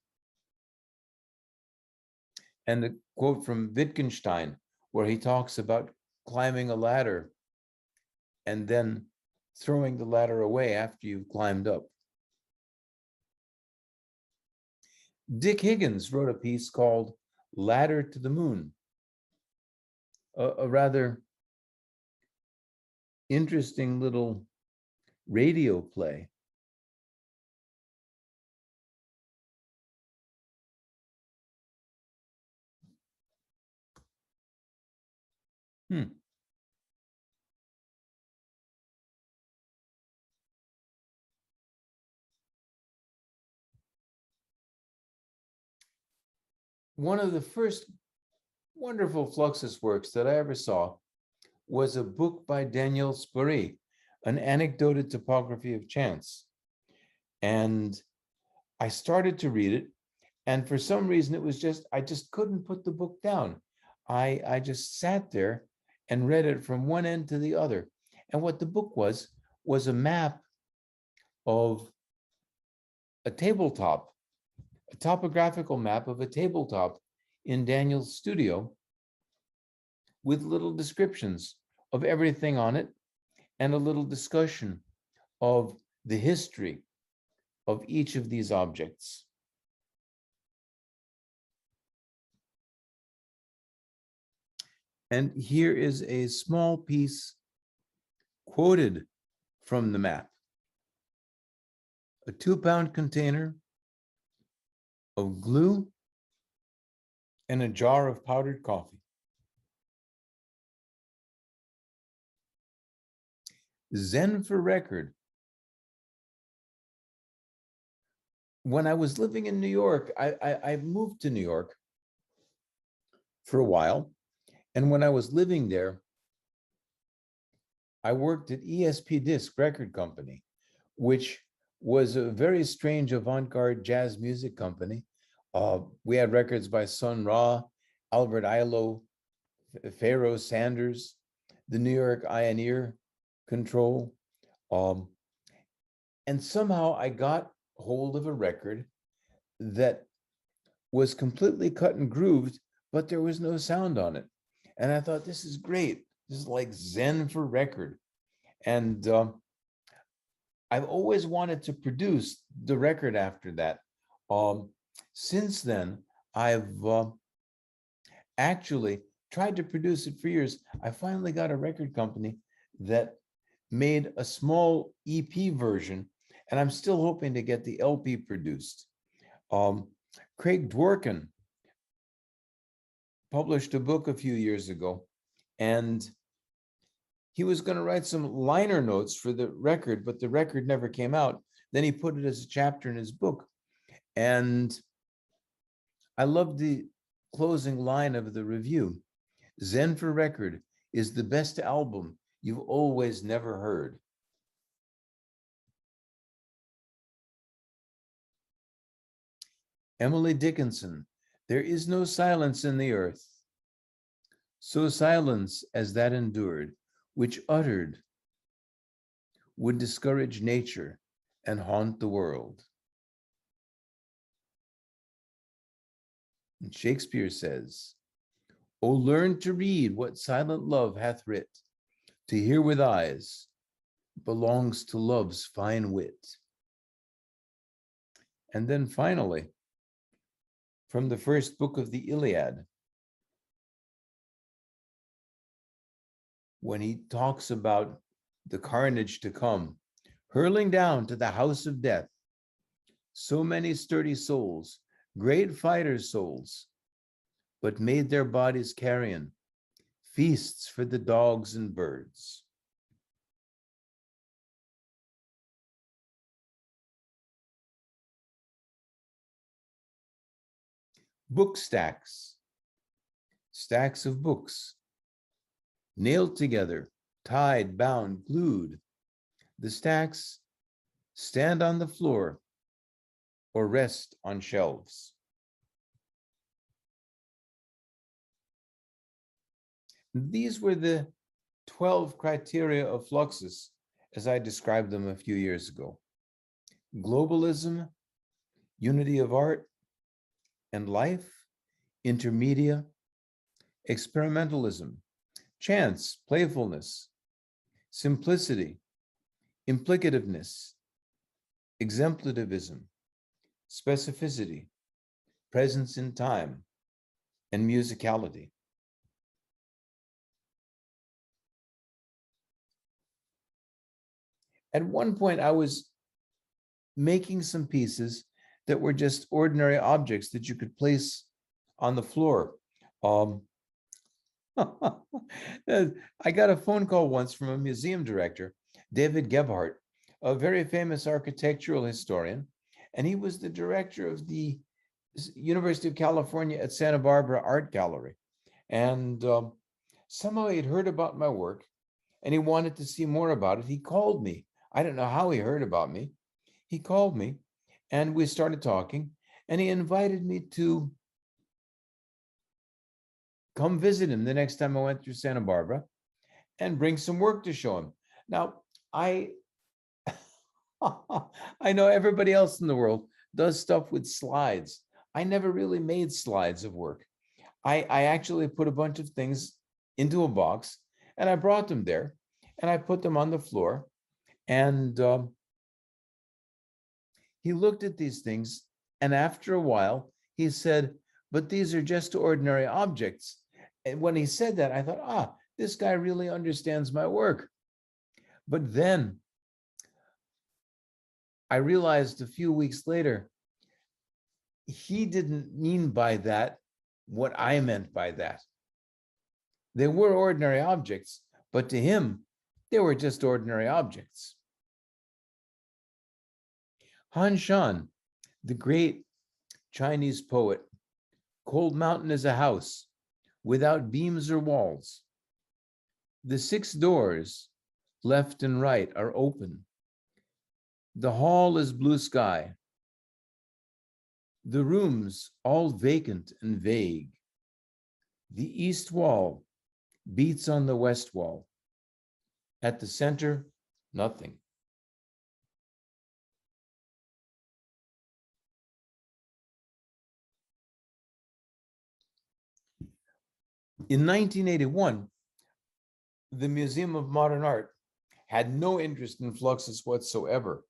And the quote from Wittgenstein, where he talks about climbing a ladder and then throwing the ladder away after you've climbed up. Dick Higgins wrote a piece called Ladder to the Moon, a rather interesting little radio play. One of the first wonderful Fluxus works that I ever saw was a book by Daniel Spory, An Anecdoted Topography of Chance. And I started to read it, and for some reason it was just, I just couldn't put the book down. I just sat there and read it from one end to the other. And what the book was a map of a tabletop, a topographical map of a tabletop in Daniel's studio with little descriptions of everything on it and a little discussion of the history of each of these objects. And here is a small piece quoted from the map. A 2-pound container of glue and a jar of powdered coffee. Zen for record. When I was living in New York, I moved to New York for a while. And when I was living there, I worked at ESP Disc Record Company, which was a very strange avant-garde jazz music company. We had records by Sun Ra, Albert Ailo, Pharoah Sanders, the New York Ioneer Control. And somehow I got hold of a record that was completely cut and grooved, but there was no sound on it. And I thought, this is great. This is like Zen for record. And I've always wanted to produce the record after that. Since then, I've actually tried to produce it for years. I finally got a record company that made a small EP version, and I'm still hoping to get the LP produced. Craig Dworkin published a book a few years ago, and he was going to write some liner notes for the record, but the record never came out. Then he put it as a chapter in his book. And I love the closing line of the review. Zen for record is the best album you've always never heard. Emily Dickinson, there is no silence in the earth, so silence as that endured, which uttered would discourage nature and haunt the world. And Shakespeare says, "O learn to read what silent love hath writ, to hear with eyes belongs to love's fine wit." And then finally, from the first book of the Iliad, when he talks about the carnage to come, hurling down to the house of death, so many sturdy souls, great fighters' souls, but made their bodies carrion, feasts for the dogs and birds. Book stacks, stacks of books, nailed together, tied, bound, glued. The stacks stand on the floor or rest on shelves. These were the 12 criteria of Fluxus as I described them a few years ago. Globalism, unity of art and life, intermedia, experimentalism, chance, playfulness, simplicity, implicativeness, exemplativism, specificity, presence in time, and musicality. At one point, I was making some pieces that were just ordinary objects that you could place on the floor. I got a phone call once from a museum director, David Gebhardt, a very famous architectural historian, and he was the director of the University of California at Santa Barbara Art Gallery. And somehow he'd heard about my work and he wanted to see more about it. He called me. I don't know how he heard about me. He called me and we started talking, and he invited me to come visit him the next time I went through Santa Barbara and bring some work to show him. Now, I I know everybody else in the world does stuff with slides. I never really made slides of work. I actually put a bunch of things into a box and I brought them there and I put them on the floor. And he looked at these things, and after a while, he said, "But these are just ordinary objects." And when he said that, I thought, this guy really understands my work. But then I realized a few weeks later, he didn't mean by that what I meant by that. They were ordinary objects, but to him, they were just ordinary objects. Han Shan, the great Chinese poet, Cold Mountain is a house without beams or walls. The 6 doors, left and right, are open. The hall is blue sky. The rooms all vacant and vague. The east wall beats on the west wall. At the center, nothing. In 1981, the Museum of Modern Art had no interest in Fluxus whatsoever.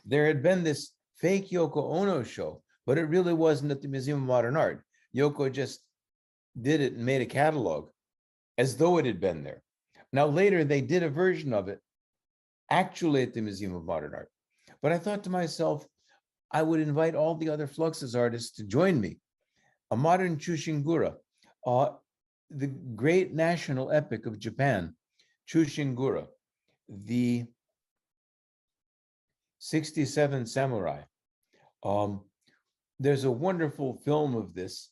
There had been this fake Yoko Ono show, but it really wasn't at the Museum of Modern Art. Yoko just did it and made a catalog as though it had been there. Now, later, they did a version of it actually at the Museum of Modern Art. But I thought to myself, I would invite all the other Fluxus artists to join me. A modern Chushingura, the great national epic of Japan, Chushingura, the 67 Samurai. There's a wonderful film of this,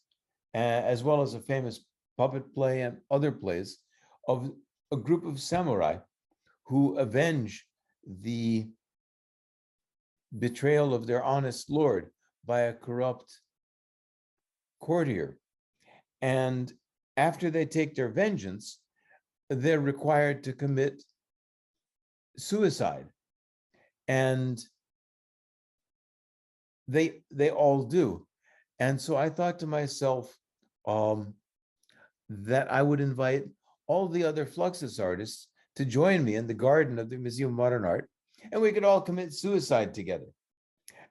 as well as a famous puppet play and other plays of a group of samurai who avenge the betrayal of their honest lord by a corrupt courtier. And after they take their vengeance, they're required to commit suicide. And they all do. And so I thought to myself that I would invite all the other Fluxus artists to join me in the garden of the Museum of Modern Art, and we could all commit suicide together.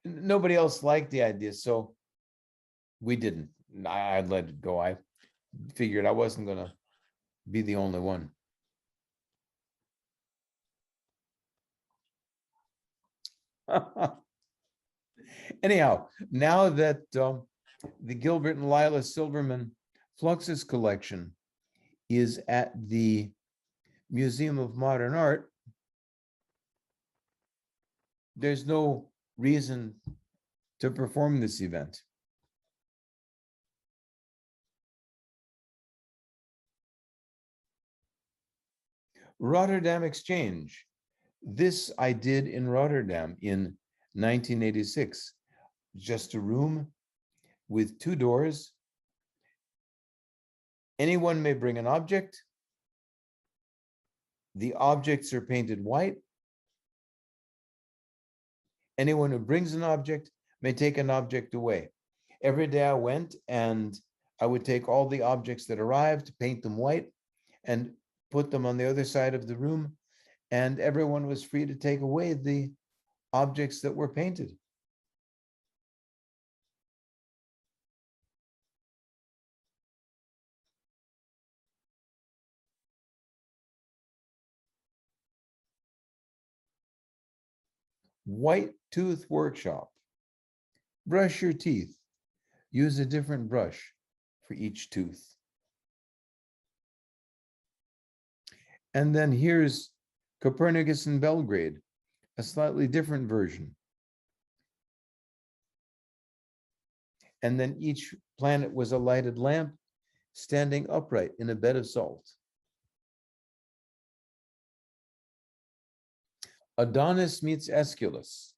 Nobody else liked the idea, so we didn't. I'd let it go. I figured I wasn't going to be the only one. Anyhow, now that the Gilbert and Lila Silverman Fluxus collection is at the Museum of Modern Art, there's no reason to perform this event. Rotterdam Exchange. This I did in Rotterdam in 1986. Just a room with 2 doors. Anyone may bring an object. The objects are painted white. Anyone who brings an object may take an object away. Every day I went and I would take all the objects that arrived, paint them white, and put them on the other side of the room, and everyone was free to take away the objects that were painted. White tooth workshop. Brush your teeth. Use a different brush for each tooth. And then here's Copernicus in Belgrade, a slightly different version. And then each planet was a lighted lamp standing upright in a bed of salt. Adonis meets Aeschylus.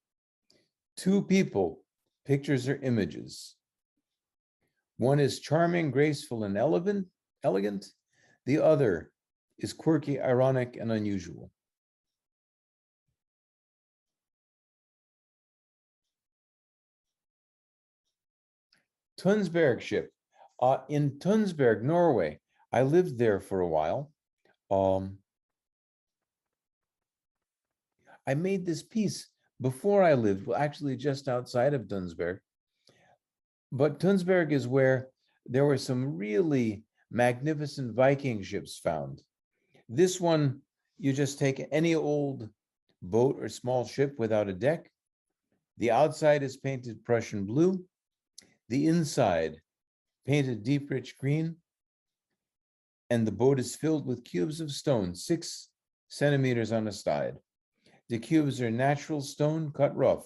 Two people, pictures or images. One is charming, graceful, and elegant. The other is quirky, ironic, and unusual. Tunsberg ship. In Tunsberg, Norway, I lived there for a while. I made this piece before I lived, well, actually just outside of Tunsberg. But Tunsberg is where there were some really magnificent Viking ships found. This one, you just take any old boat or small ship without a deck. The outside is painted Prussian blue. The inside painted deep rich green. And the boat is filled with cubes of stone, 6 centimeters on a side. The cubes are natural stone, cut rough,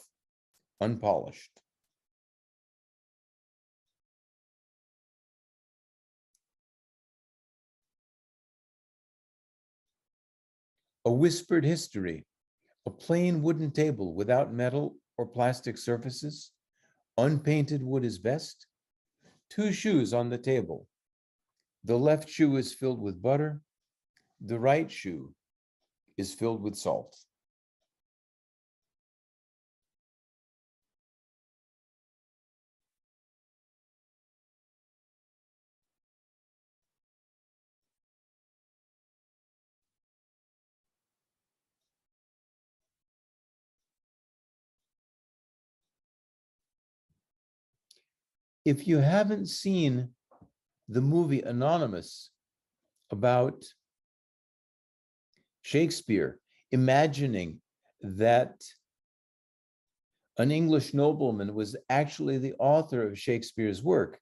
unpolished. A whispered history, a plain wooden table without metal or plastic surfaces. Unpainted wood is best. 2 shoes on the table. The left shoe is filled with butter. The right shoe is filled with salt. If you haven't seen the movie Anonymous about Shakespeare imagining that an English nobleman was actually the author of Shakespeare's work,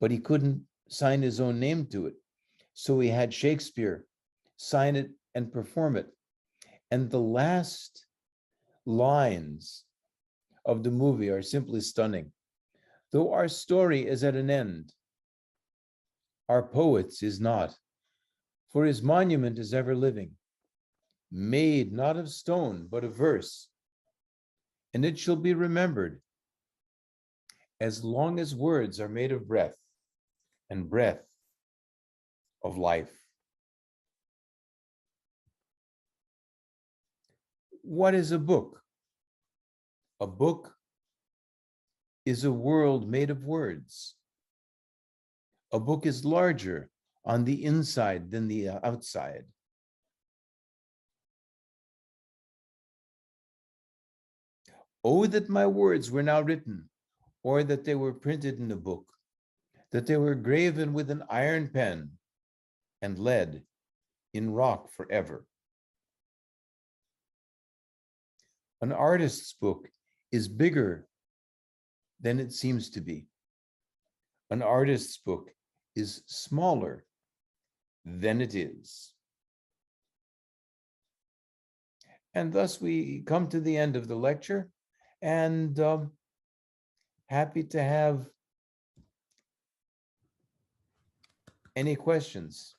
but he couldn't sign his own name to it. So he had Shakespeare sign it and perform it. And the last lines of the movie are simply stunning. Though our story is at an end, our poet's is not, for his monument is ever living, made not of stone, but of verse, and it shall be remembered as long as words are made of breath, and breath of life. What is a book? A book is a world made of words. A book is larger on the inside than the outside. Oh, that my words were now written, or that they were printed in a book, that they were graven with an iron pen and lead in rock forever. An artist's book is bigger than it seems to be. An artist's book is smaller than it is. And thus we come to the end of the lecture, and happy to have any questions.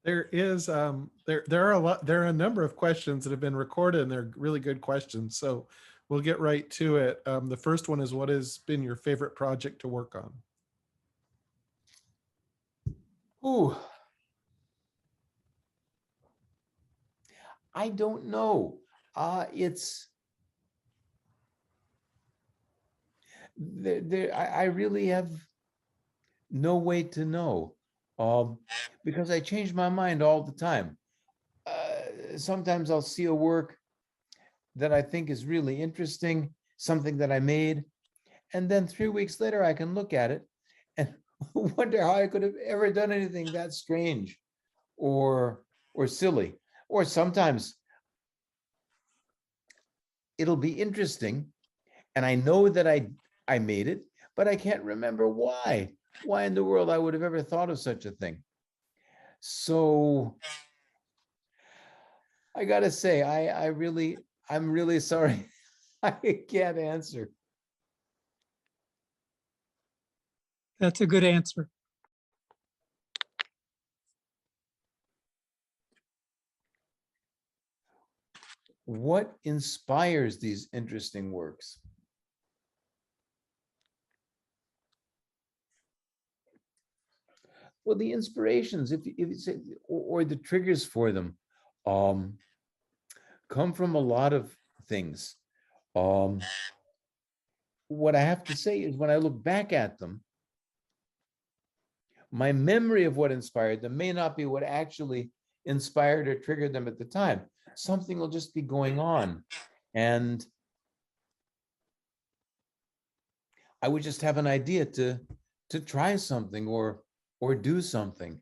There is there are a number of questions that have been recorded, and they're really good questions. So we'll get right to it. The first one is, what has been your favorite project to work on? Ooh. I don't know. I really have no way to know, because I change my mind all the time. Sometimes I'll see a work that I think is really interesting, something that I made, and then 3 weeks later I can look at it and wonder how I could have ever done anything that strange or silly. Or sometimes it'll be interesting, and I know that I made it, but I can't remember why in the world I would have ever thought of such a thing. So I gotta say, I'm really sorry I can't answer. That's a good answer. What inspires these interesting works? Well, the inspirations, if you say, or the triggers for them, come from a lot of things. What I have to say is when I look back at them, my memory of what inspired them may not be what actually inspired or triggered them at the time. Something will just be going on. And I would just have an idea to try something or do something.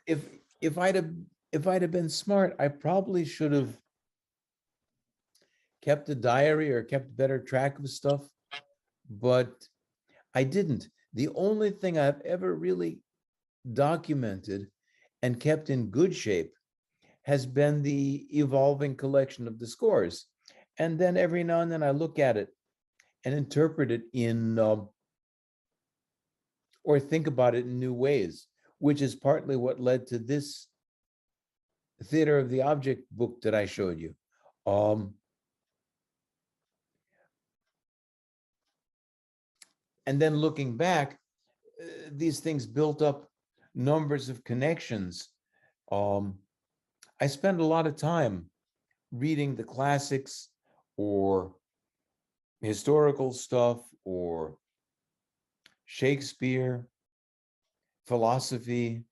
If I'd have been smart, I probably should have kept a diary or kept better track of stuff, but I didn't. The only thing I've ever really documented and kept in good shape has been the evolving collection of the scores. And then every now and then I look at it and interpret it in, or think about it in new ways, which is partly what led to this Theater of the Object book that I showed you. And then looking back, these things built up numbers of connections. I spend a lot of time reading the classics or historical stuff or Shakespeare, philosophy,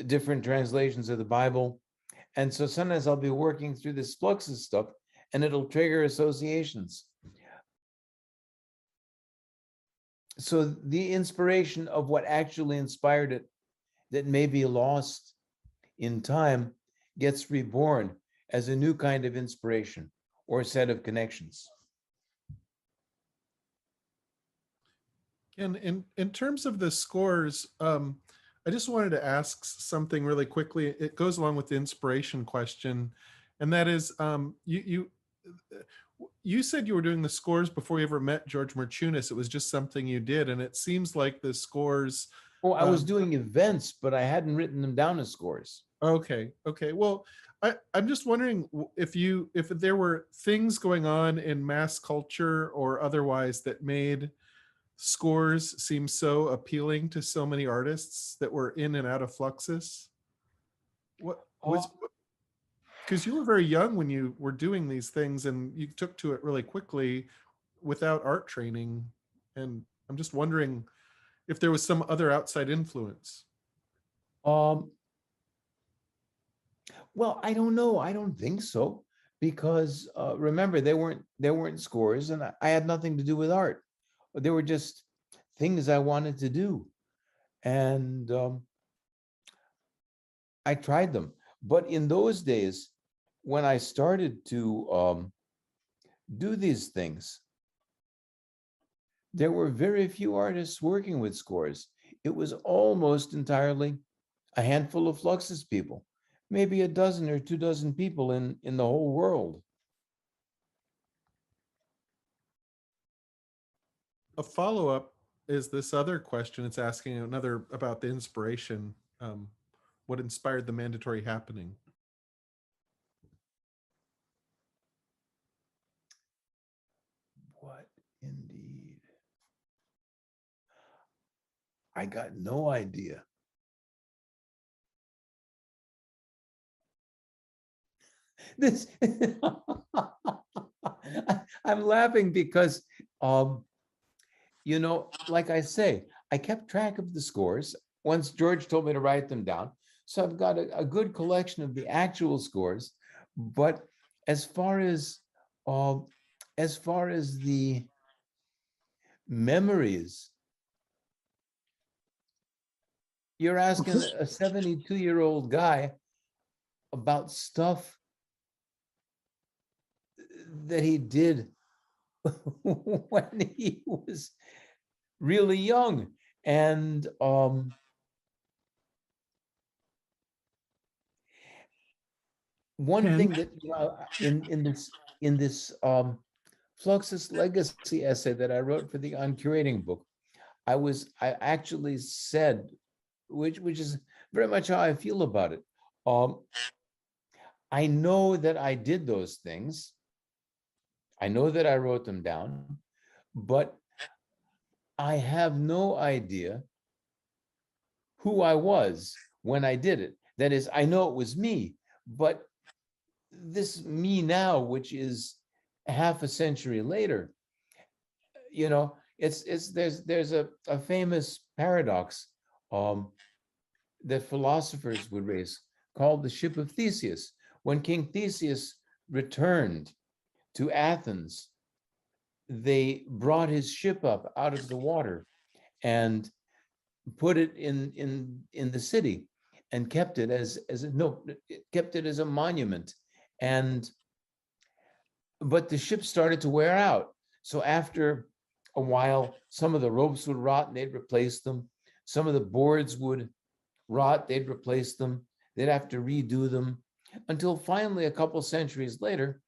different translations of the Bible. And so sometimes I'll be working through this Fluxus stuff and it'll trigger associations. So the inspiration of what actually inspired it that may be lost in time gets reborn as a new kind of inspiration or a set of connections. And in terms of the scores, I just wanted to ask something really quickly. It goes along with the inspiration question, and that is, you said you were doing the scores before you ever met George Merchunas. It was just something you did, and it seems like the scores. Oh, I was doing events, but I hadn't written them down as scores. Okay. Well, I'm just wondering if there were things going on in mass culture or otherwise that made scores seem so appealing to so many artists that were in and out of Fluxus. What was, because you were very young when you were doing these things and you took to it really quickly without art training. And I'm just wondering if there was some other outside influence. Well, I don't know. I don't think so, because remember, they weren't scores, and I had nothing to do with art. They were just things I wanted to do, and I tried them. But in those days, when I started to do these things, there were very few artists working with scores. It was almost entirely a handful of Fluxus people, maybe a dozen or 2 dozen people in the whole world. A follow-up is this other question. It's asking another about the inspiration. What inspired the mandatory happening? What indeed? I got no idea. This I'm laughing because like I say, I kept track of the scores once George told me to write them down. So I've got a good collection of the actual scores. But as far as the memories, you're asking a 72-year-old guy about stuff that he did when he was really young. And one Ken? thing that in this Fluxus legacy essay that I wrote for the On Curating book, I actually said, which is very much how I feel about it. I know that I did those things. I know that I wrote them down, but I have no idea who I was when I did it. That is, I know it was me, but this me now, which is half a century later, there's a famous paradox that philosophers would raise called the ship of Theseus. When King Theseus returned to Athens, they brought his ship up out of the water and put it in the city and kept it kept it as a monument. But the ship started to wear out. So after a while, some of the ropes would rot and they'd replace them. Some of the boards would rot, they'd replace them. They'd have to redo them until finally, a couple centuries later,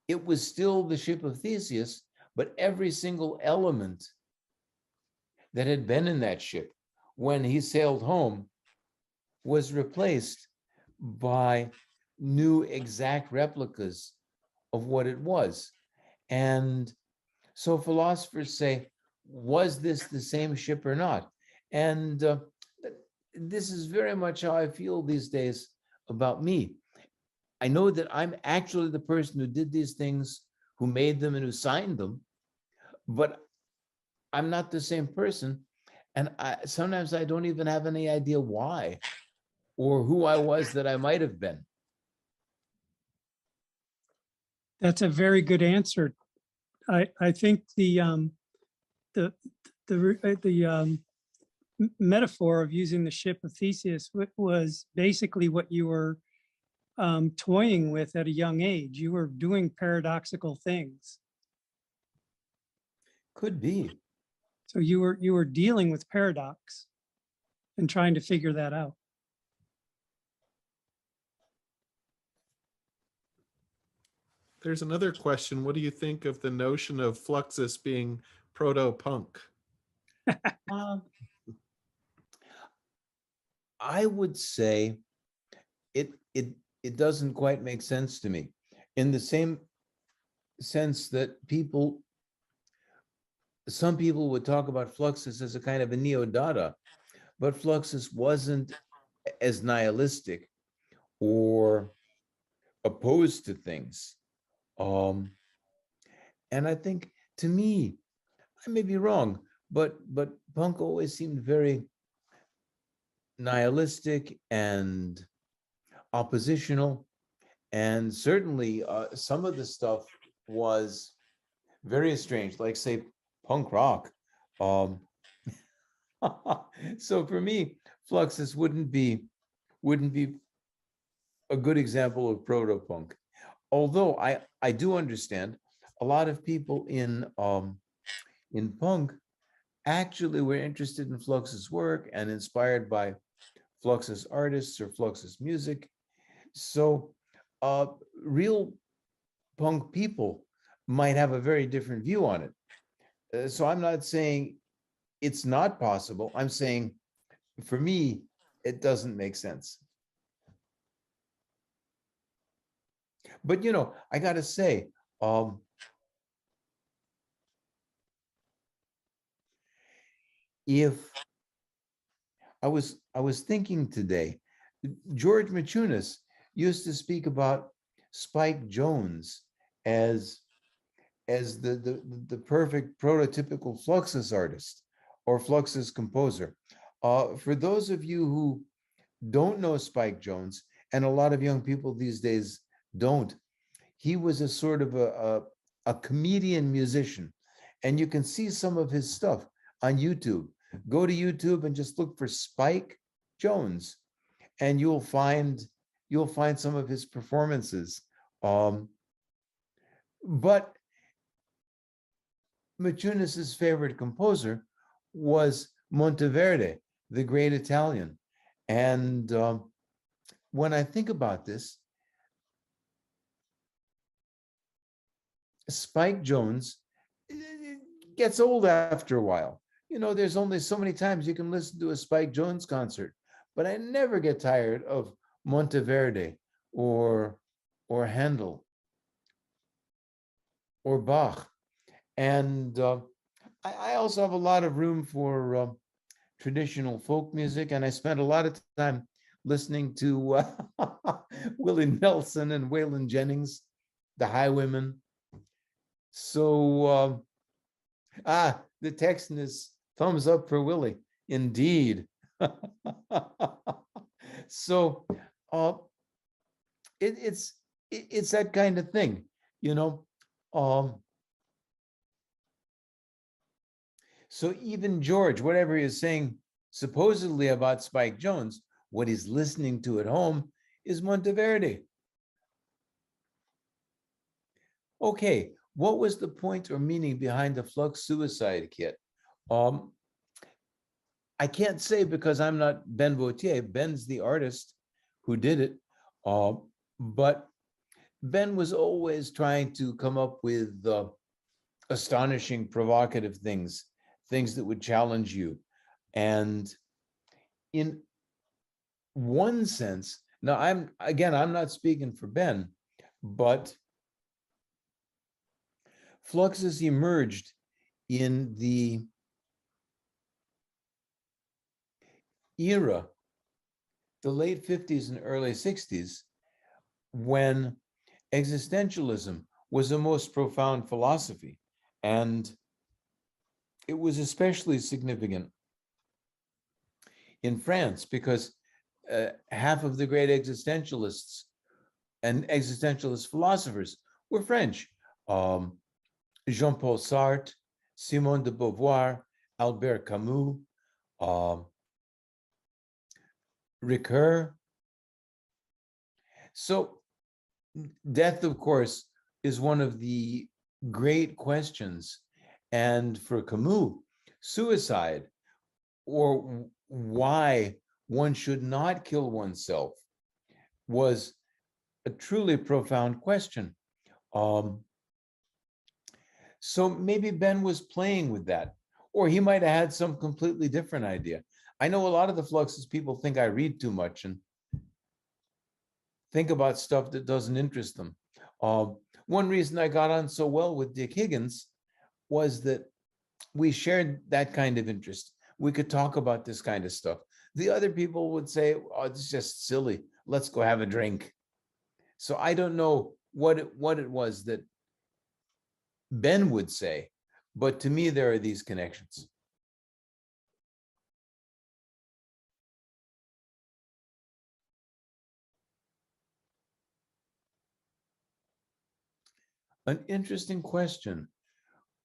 it was still the ship of Theseus, but every single element that had been in that ship when he sailed home was replaced by new exact replicas of what it was. And so philosophers say, was this the same ship or not? And this is very much how I feel these days about me. I know that I'm actually the person who did these things, who made them and who signed them, but I'm not the same person. And sometimes I don't even have any idea why or who I was that I might have been. That's a very good answer. I think the metaphor of using the ship of Theseus was basically what you were toying with at a young age. You were doing paradoxical things. Could be. So you were dealing with paradox and trying to figure that out. There's another question. What do you think of the notion of Fluxus being proto-punk? I would say it doesn't quite make sense to me, in the same sense that some people would talk about Fluxus as a kind of a neo-Dada, but Fluxus wasn't as nihilistic or opposed to things. And I think, to me, I may be wrong, but punk always seemed very nihilistic and oppositional, and certainly some of the stuff was very strange, like, say, punk rock. So for me, Fluxus wouldn't be a good example of proto-punk. Although I do understand a lot of people in punk actually were interested in Fluxus work and inspired by Fluxus artists or Fluxus music. So real punk people might have a very different view on it. So I'm not saying it's not possible. I'm saying, for me, it doesn't make sense. But I gotta say, if I was thinking today, George Machunas used to speak about Spike Jones as the perfect prototypical Fluxus artist or Fluxus composer. For those of you who don't know Spike Jones, and a lot of young people these days don't, he was a sort of a comedian musician, and you can see some of his stuff on YouTube. Go to YouTube and just look for Spike Jones, and you'll find some of his performances. But Machunas' favorite composer was Monteverde, the great Italian. And when I think about this, Spike Jones gets old after a while. There's only so many times you can listen to a Spike Jones concert, but I never get tired of Monteverde or Handel or Bach. And I also have a lot of room for traditional folk music, and I spent a lot of time listening to Willie Nelson and Waylon Jennings, the Highwaymen. So, the text is thumbs up for Willie, indeed. So, it's that kind of thing, So even George, whatever he is saying supposedly about Spike Jones, what he's listening to at home is Monteverde. Okay, what was the point or meaning behind the Flux suicide kit? I can't say because I'm not Ben Vautier. Ben's the artist who did it. But Ben was always trying to come up with astonishing, provocative things that would challenge you. And in one sense, now I'm not speaking for Ben, but Fluxus emerged in the era, the late 50s and early 60s, when existentialism was the most profound philosophy. And it was especially significant in France because half of the great existentialists and existentialist philosophers were French. Jean-Paul Sartre, Simone de Beauvoir, Albert Camus, Ricoeur. So death, of course, is one of the great questions. And for Camus, suicide, or why one should not kill oneself, was a truly profound question. So maybe Ben was playing with that, or he might have had some completely different idea. I know a lot of the Fluxus people think I read too much and think about stuff that doesn't interest them. One reason I got on so well with Dick Higgins was that we shared that kind of interest. We could talk about this kind of stuff. The other people would say, oh, it's just silly. Let's go have a drink. So I don't know what it was that Ben would say, but to me, there are these connections. An interesting question.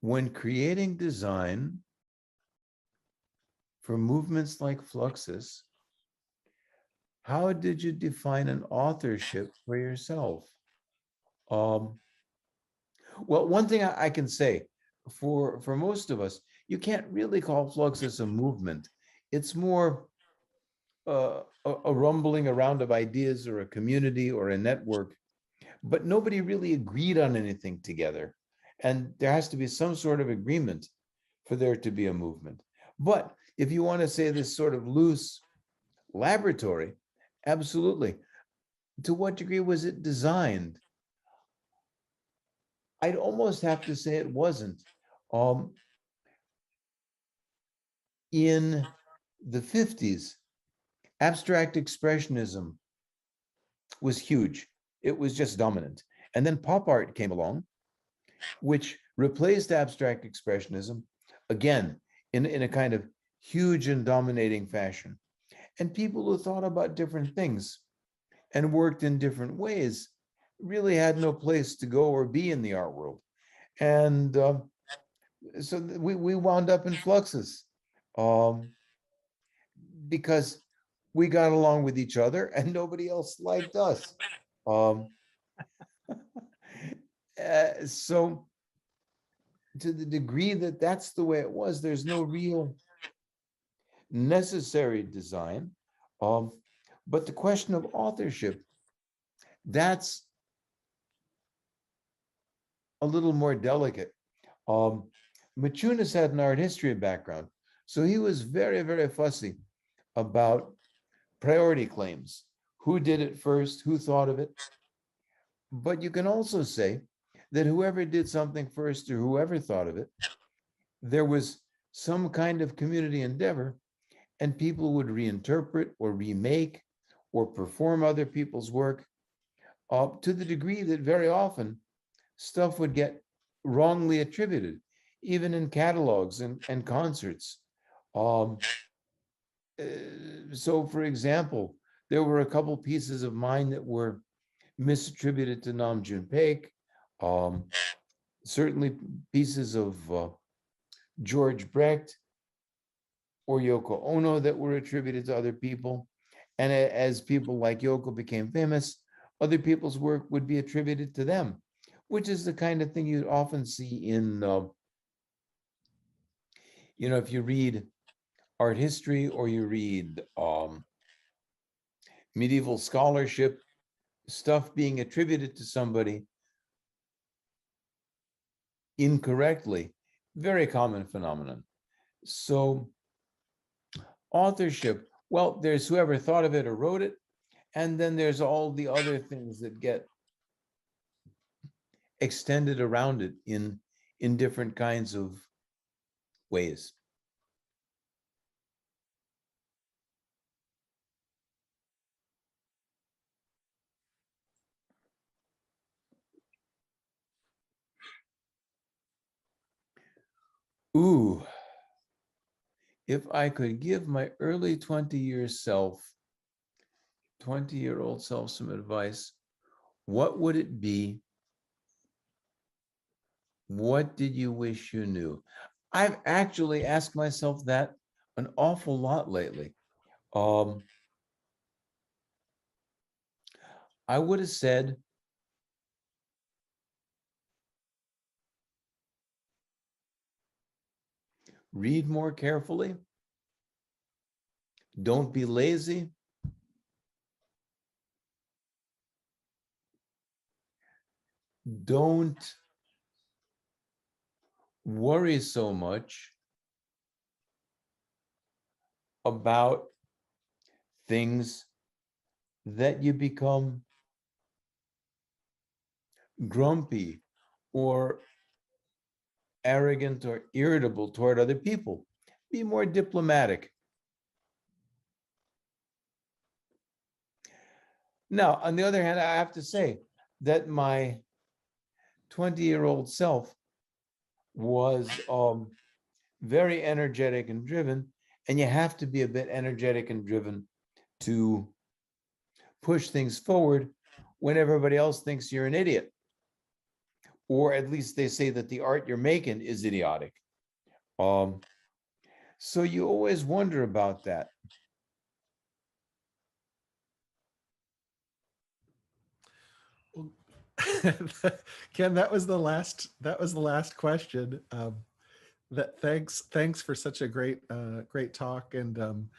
When creating design for movements like Fluxus, how did you define an authorship for yourself? Well, one thing I can say, for most of us, you can't really call Fluxus a movement. It's more a rumbling around of ideas or a community or a network, but nobody really agreed on anything together. And there has to be some sort of agreement for there to be a movement. But if you want to say this sort of loose laboratory, absolutely. To what degree was it designed? I'd almost have to say it wasn't. In the 50s, abstract expressionism was huge. It was just dominant. And then pop art came along, which replaced abstract expressionism, again, in a kind of huge and dominating fashion. And people who thought about different things and worked in different ways really had no place to go or be in the art world. And so we wound up in Fluxus because we got along with each other and nobody else liked us. So to the degree that that's the way it was, there's no real necessary design. But the question of authorship, that's a little more delicate. Machunas had an art history background, so he was very, very fussy about priority claims. Who did it first? Who thought of it? But you can also say that whoever did something first or whoever thought of it, there was some kind of community endeavor, and people would reinterpret or remake or perform other people's work to the degree that very often stuff would get wrongly attributed, even in catalogs and concerts. So, for example, there were a couple pieces of mine that were misattributed to Nam June Paik. Certainly pieces of George Brecht or Yoko Ono that were attributed to other people. And as people like Yoko became famous, other people's work would be attributed to them, which is the kind of thing you'd often see in, if you read art history or you read medieval scholarship, stuff being attributed to somebody incorrectly, very common phenomenon. So authorship, well, there's whoever thought of it or wrote it, and then there's all the other things that get extended around it in different kinds of ways. Ooh, if I could give my early 20-year self, 20-year-old self some advice, what would it be? What did you wish you knew? I've actually asked myself that an awful lot lately. I would have said, read more carefully. Don't be lazy. Don't worry so much about things that you become grumpy or arrogant or irritable toward other people. Be more diplomatic. Now, on the other hand, I have to say that my 20-year-old self was very energetic and driven, and you have to be a bit energetic and driven to push things forward when everybody else thinks you're an idiot, or at least they say that the art you're making is idiotic. So you always wonder about that. Ken, that was the last question. Thanks for such a great talk, and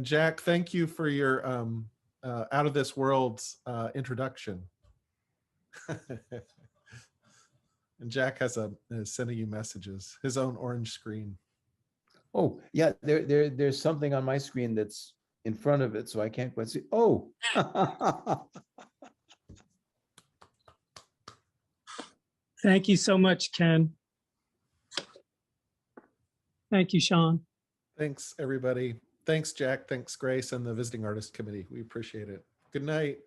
Jack, thank you for your out of this world's introduction. And Jack is sending you messages, his own orange screen. Oh yeah, there's something on my screen that's in front of it, so I can't quite see. Oh. Thank you so much, Ken. Thank you, Sean. Thanks, everybody. Thanks, Jack. Thanks, Grace, and the Visiting Artist Committee. We appreciate it. Good night.